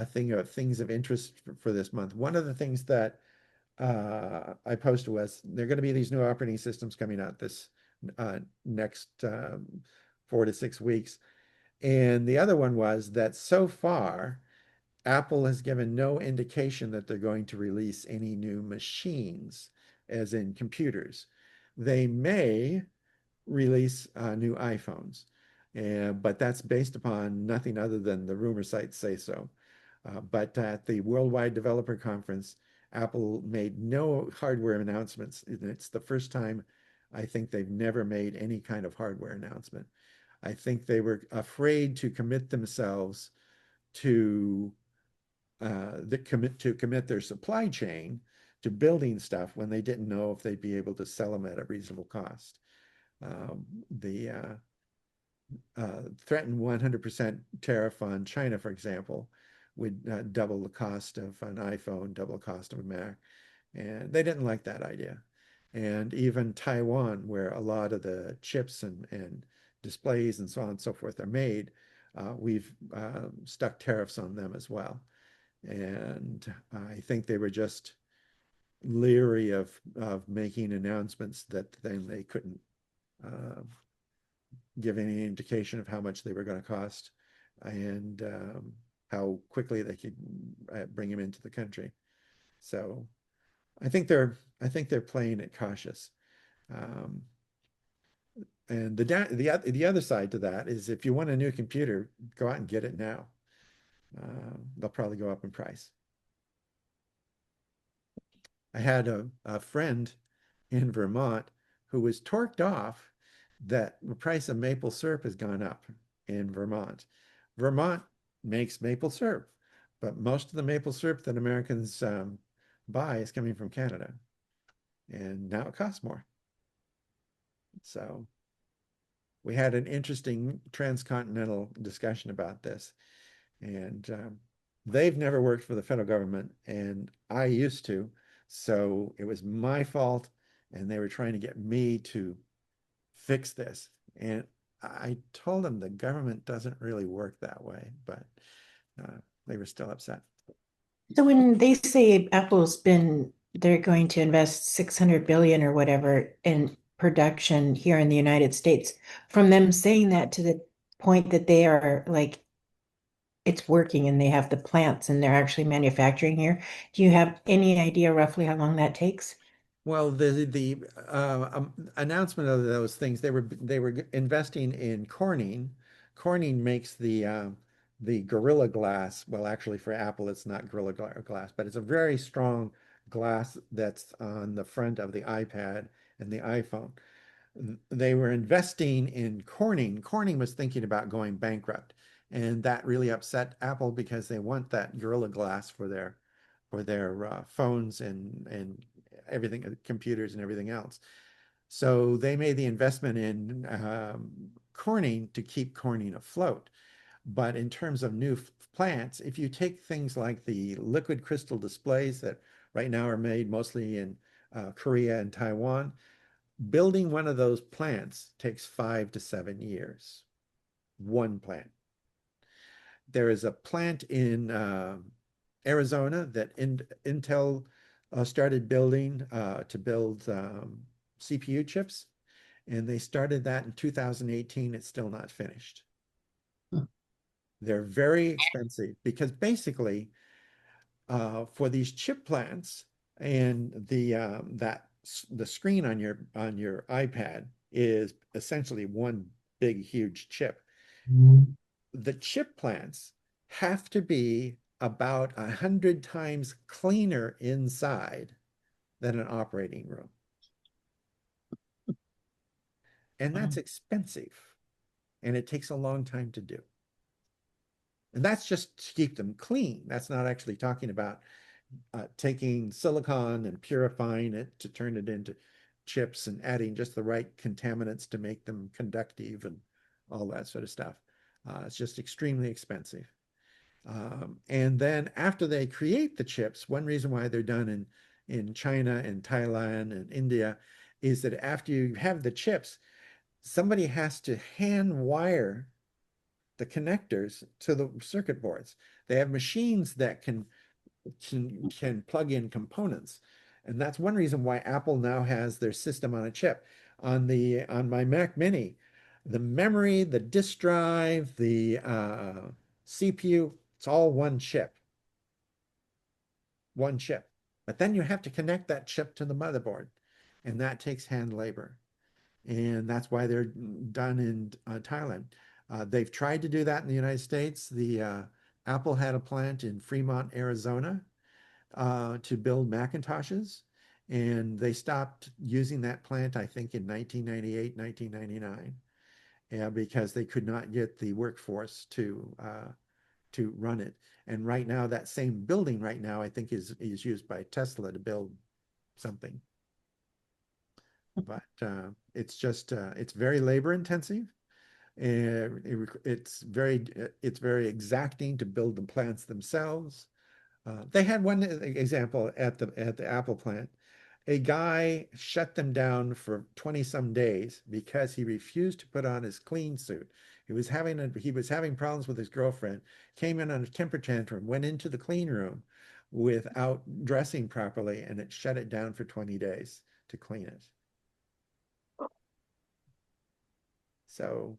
thing of things of interest for this month. One of the things that I posted was there are going to be these new operating systems coming out this next 4 to 6 weeks. And the other one was that so far, Apple has given no indication that they're going to release any new machines, as in computers. They may release new iPhones, but that's based upon nothing other than the rumor sites say so. But at the Worldwide Developer Conference, Apple made no hardware announcements. It's the first time I think they've never made any kind of hardware announcement. I think they were afraid to commit themselves to commit their supply chain to building stuff when they didn't know if they'd be able to sell them at a reasonable cost. The threatened 100% tariff on China, for example, would double the cost of an iPhone, double the cost of a Mac. And they didn't like that idea. And even Taiwan, where a lot of the chips and displays and so on and so forth are made, we've stuck tariffs on them as well. And I think they were just leery of making announcements that then they couldn't give any indication of how much they were going to cost and how quickly they could bring them into the country. So I think they're playing it cautious. And the other side to that is if you want a new computer, go out and get it now. They'll probably go up in price. I had a friend in Vermont who was torqued off that the price of maple syrup has gone up in Vermont. Vermont makes maple syrup, but most of the maple syrup that Americans buy is coming from Canada. And now it costs more. So we had an interesting transcontinental discussion about this. And they've never worked for the federal government, and I used to. So it was my fault, and they were trying to get me to fix this. And I told them the government doesn't really work that way, but they were still upset. So when they say they're going to invest 600 billion or whatever in production here in the United States, from them saying that to the point that they are like, it's working and they have the plants and they're actually manufacturing here, do you have any idea roughly how long that takes? Well, the announcement of those things, they were investing in Corning. Corning makes the Gorilla Glass. Well, actually, for Apple, it's not Glass, but it's a very strong glass that's on the front of the iPad and the iPhone. They were investing in Corning. Corning was thinking about going bankrupt, and that really upset Apple because they want that Gorilla Glass for their phones and everything, computers and everything else. So they made the investment in Corning to keep Corning afloat. But in terms of new plants, if you take things like the liquid crystal displays that right now are made mostly in Korea and Taiwan, building one of those plants takes 5 to 7 years. One plant. There is a plant in Arizona that Intel started building to build CPU chips, and they started that in 2018. It's still not finished. They're very expensive because basically for these chip plants and the screen on your iPad is essentially one big huge chip. The chip plants have to be about 100 times cleaner inside than an operating room. And that's expensive. And it takes a long time to do. And that's just to keep them clean. That's not actually talking about taking silicon and purifying it to turn it into chips and adding just the right contaminants to make them conductive and all that sort of stuff. It's just extremely expensive. And then after they create the chips, one reason why they're done in China and Thailand and India is that after you have the chips, somebody has to hand wire the connectors to the circuit boards. They have machines that can plug in components. And that's one reason why Apple now has their system on a chip. On my Mac Mini, the memory, the disk drive, the CPU, it's all one chip. One chip. But then you have to connect that chip to the motherboard, and that takes hand labor. And that's why they're done in Thailand. They've tried to do that in the United States. Apple had a plant in Fremont, Arizona, to build Macintoshes, and they stopped using that plant, I think, in 1998, 1999, because they could not get the workforce to run it. And right now, that same building right now, I think, is used by Tesla to build something. But it's just it's very labor intensive. And it's very exacting to build the plants themselves. They had one example at the Apple plant. A guy shut them down for 20 some days because he refused to put on his clean suit. He was having problems with his girlfriend, came in on a temper tantrum, went into the clean room without dressing properly, and it shut it down for 20 days to clean it. So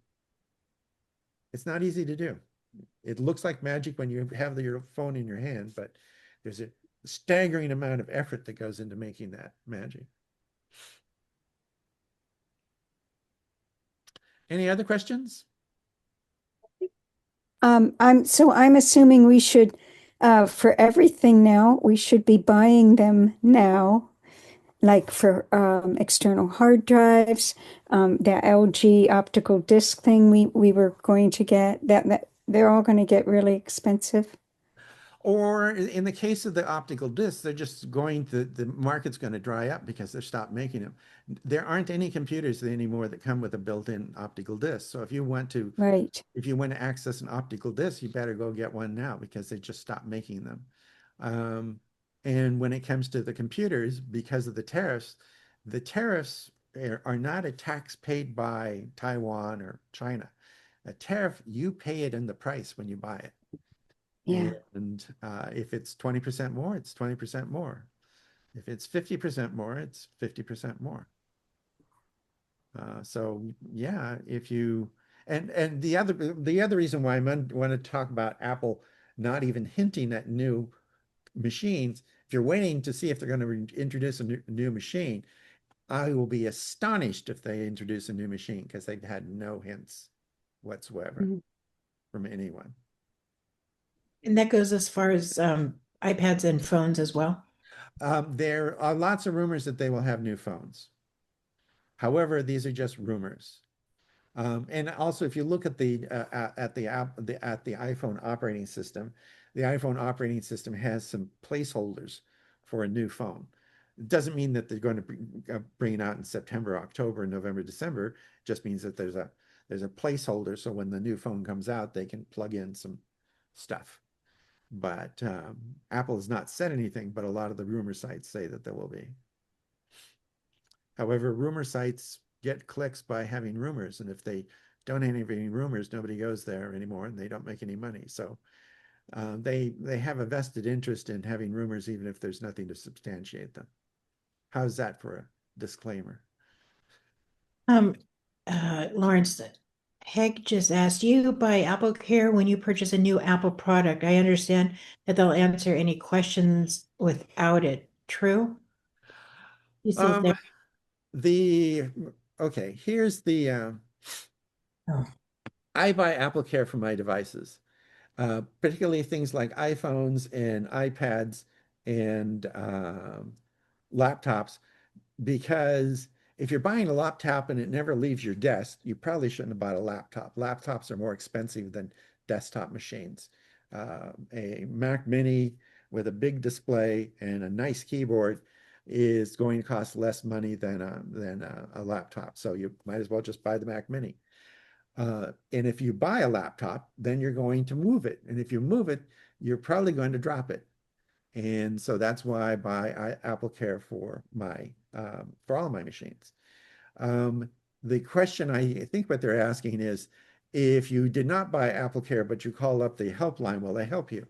it's not easy to do. It looks like magic when you have your phone in your hand, but there's a staggering amount of effort that goes into making that magic. Any other questions? I'm assuming we should, for everything now, we should be buying them now, like for external hard drives, the LG optical disc thing we were going to get, that they're all going to get really expensive. Or in the case of the optical discs, they're just the market's going to dry up because they've stopped making them. There aren't any computers anymore that come with a built-in optical disc. So if you want to access an optical disc, you better go get one now because they just stopped making them. And when it comes to the computers, because of the tariffs are not a tax paid by Taiwan or China. A tariff, you pay it in the price when you buy it. Yeah. And if it's 20% more, it's 20% more. If it's 50% more, it's 50% more. So yeah, if you and the other reason why I want to talk about Apple not even hinting at new machines, if you're waiting to see if they're going to introduce a new machine, I will be astonished if they introduce a new machine because they've had no hints whatsoever from anyone. And that goes as far as iPads and phones as well. There are lots of rumors that they will have new phones. However, these are just rumors. And also, if you look at the iPhone operating system, the iPhone operating system has some placeholders for a new phone. It doesn't mean that they're going to bring it out in September, October, November, December. It just means that there's a placeholder, so when the new phone comes out, they can plug in some stuff. But Apple has not said anything, but a lot of the rumor sites say that there will be. However, rumor sites get clicks by having rumors, and if they don't have any rumors, nobody goes there anymore, and they don't make any money. So they have a vested interest in having rumors, even if there's nothing to substantiate them. How's that for a disclaimer? Lawrence, Peg just asked, you buy Apple Care when you purchase a new Apple product. I understand that they'll answer any questions without it. True? He says Okay, here's the Oh. I buy Apple Care for my devices, particularly things like iPhones and iPads and laptops, because if you're buying a laptop and it never leaves your desk, you probably shouldn't have bought a laptop. Laptops are more expensive than desktop machines. A Mac Mini with a big display and a nice keyboard is going to cost less money than a laptop. So you might as well just buy the Mac Mini. And if you buy a laptop, then you're going to move it. And if you move it, you're probably going to drop it. And so that's why I buy Apple Care for all of my machines. The question I think what they're asking is, if you did not buy Apple Care, but you call up the helpline, will they help you?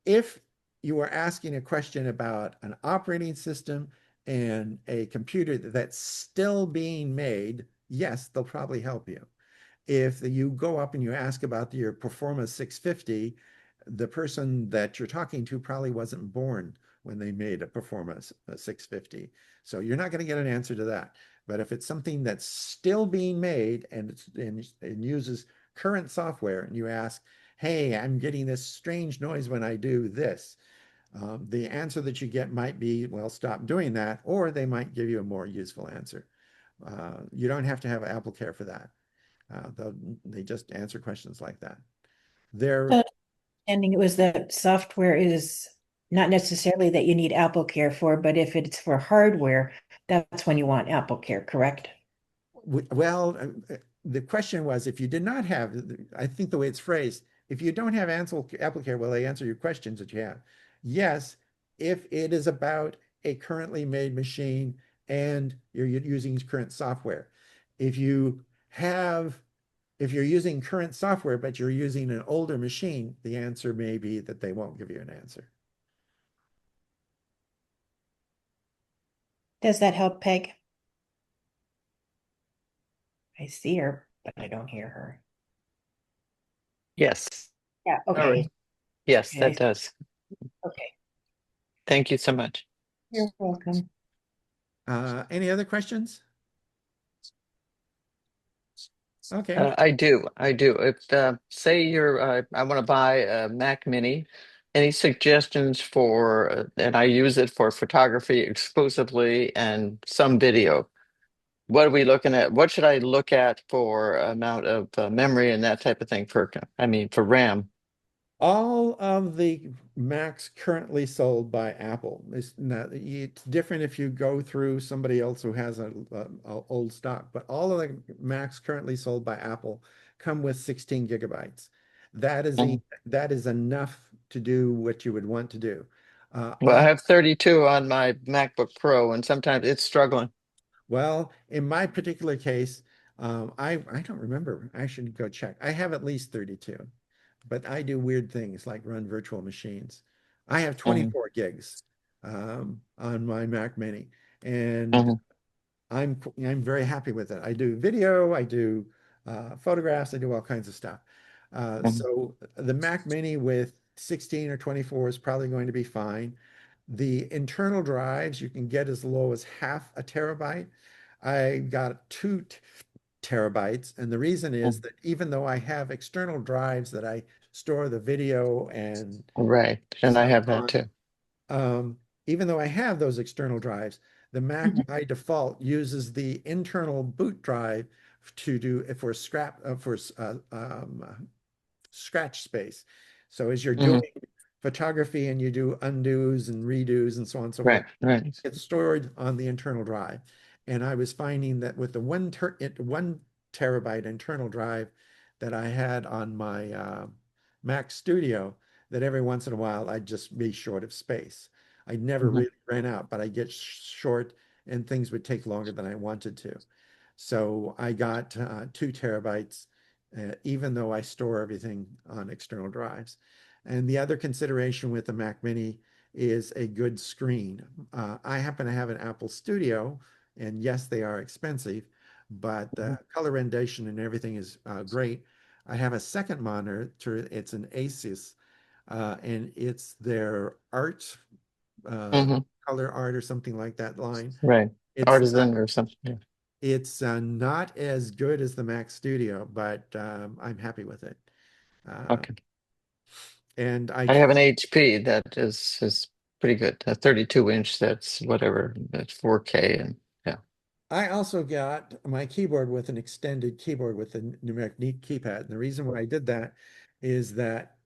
If you are asking a question about an operating system and a computer that's still being made, yes, they'll probably help you. If you go up and you ask about your Performa 650, the person that you're talking to probably wasn't born when they made a Performa 650. So you're not going to get an answer to that. But if it's something that's still being made and uses current software, and you ask, hey, I'm getting this strange noise when I do this, the answer that you get might be, well, stop doing that, or they might give you a more useful answer. You don't have to have Apple Care for that. They just answer questions like that. Understanding it was that software is not necessarily that you need Apple Care for, but if it's for hardware, that's when you want Apple Care, correct? Well, the question was, if you did not have, I think the way it's phrased, if you don't have Apple Care, will they answer your questions that you have? Yes, if it is about a currently made machine and you're using current software. If you're using current software, but you're using an older machine, the answer may be that they won't give you an answer. Does that help, Peg? I see her, but I don't hear her. Yes. Yeah, okay. Sorry. Yes, Okay. that does. Okay. Thank you so much. You're welcome. Any other questions? Okay. I do. If say I want to buy a Mac Mini, any suggestions for, and I use it for photography exclusively and some video. What are we looking at? What should I look at for amount of memory and that type of thing for RAM? All of the Macs currently sold by Apple. It's different if you go through somebody else who has a old stock, but all of the Macs currently sold by Apple come with 16 gigabytes. That is enough to do what you would want to do. Well, I have 32 on my MacBook Pro, and sometimes it's struggling. Well, in my particular case, I don't remember. I should go check. I have at least 32, but I do weird things like run virtual machines. I have 24 gigs on my Mac Mini, and Mhm. I'm very happy with it. I do video, I do photographs, I do all kinds of stuff. Mhm. So the Mac Mini with 16 or 24 is probably going to be fine. The internal drives you can get as low as half a terabyte. I got 2 terabytes, and the reason is Mhm. that even though I have external drives that I store the video and Right. And I stuff have that on, too. even though I have those external drives, the Mac Mhm. by default uses the internal boot drive to do for scratch space. So as you're Mhm. doing photography and you do undos and redos and so on and so forth, Right. Right. it's stored on the internal drive. And I was finding that with the 1 terabyte internal drive that I had on my Mac Studio, that every once in a while I'd just be short of space. I never Mhm. really ran out, but I get short and things would take longer than I wanted to. So I got 2 terabytes, even though I store everything on external drives. And the other consideration with the Mac Mini is a good screen. I happen to have an Apple Studio, and yes, they are expensive, but Mhm. the color rendition and everything is great. I have a second monitor. It's an Asus, and it's their art, uh, Mhm. color art or something like that line. Right. It's not Artisan or something. Yeah. it's not as good as the Mac Studio, but I'm happy with it. Uh, Okay. and I I have an tried. HP that is pretty good. A 32-inch that's whatever, that's 4K and yeah. I also got my keyboard with an extended keyboard with a numeric neat keypad. And the reason why I did that is that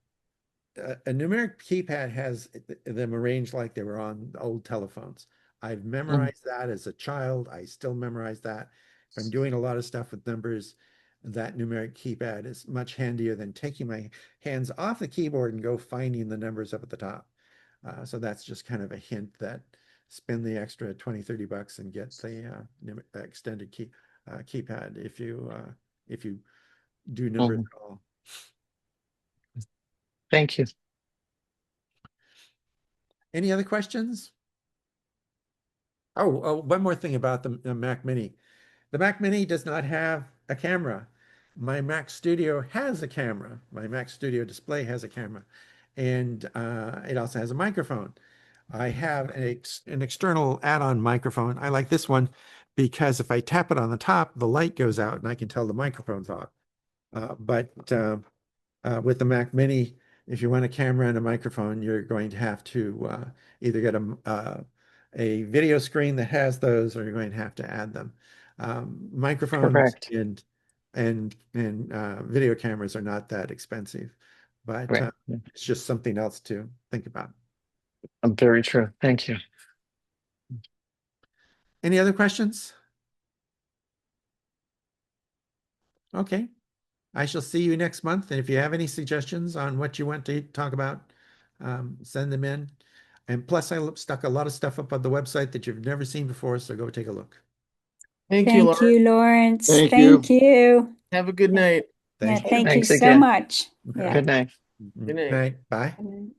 a numeric keypad has them arranged like they were on old telephones. I've Mhm. memorized that as a child. I still memorize that. If I'm doing a lot of stuff with numbers, that numeric keypad is much handier than taking my hands off the keyboard and go finding the numbers up at the top. So that's just kind of a hint that spend the extra 20, 30 bucks and get the extended keypad if you do numbers Mhm. at all. Thank you. Any other questions? Oh, one more thing about the Mac Mini. The Mac Mini does not have a camera. My Mac Studio has a camera. My Mac Studio display has a camera, and it also has a microphone. I have an external add-on microphone. I like this one because if I tap it on the top, the light goes out and I can tell the microphone's off. But with the Mac Mini, if you want a camera and a microphone, you're going to have to either get a video screen that has those, or you're going to have to add them. Microphones Correct. and video cameras are not that expensive, but Right. Yeah. it's just something else to think about. Very true. Thank you. Any other questions? Okay. I shall see you next month. And if you have any suggestions on what you want to talk about, send them in. And plus, I stuck a lot of stuff up on the website that you've never seen before, so go take a look. Thank you, Thank Lauren. you, Lawrence. Thank you. Thank you. Have a good Yeah, night. yeah, Thank you. thank you Thanks so again. much. Yeah. Good night. Good night. Good night. Bye. Mm.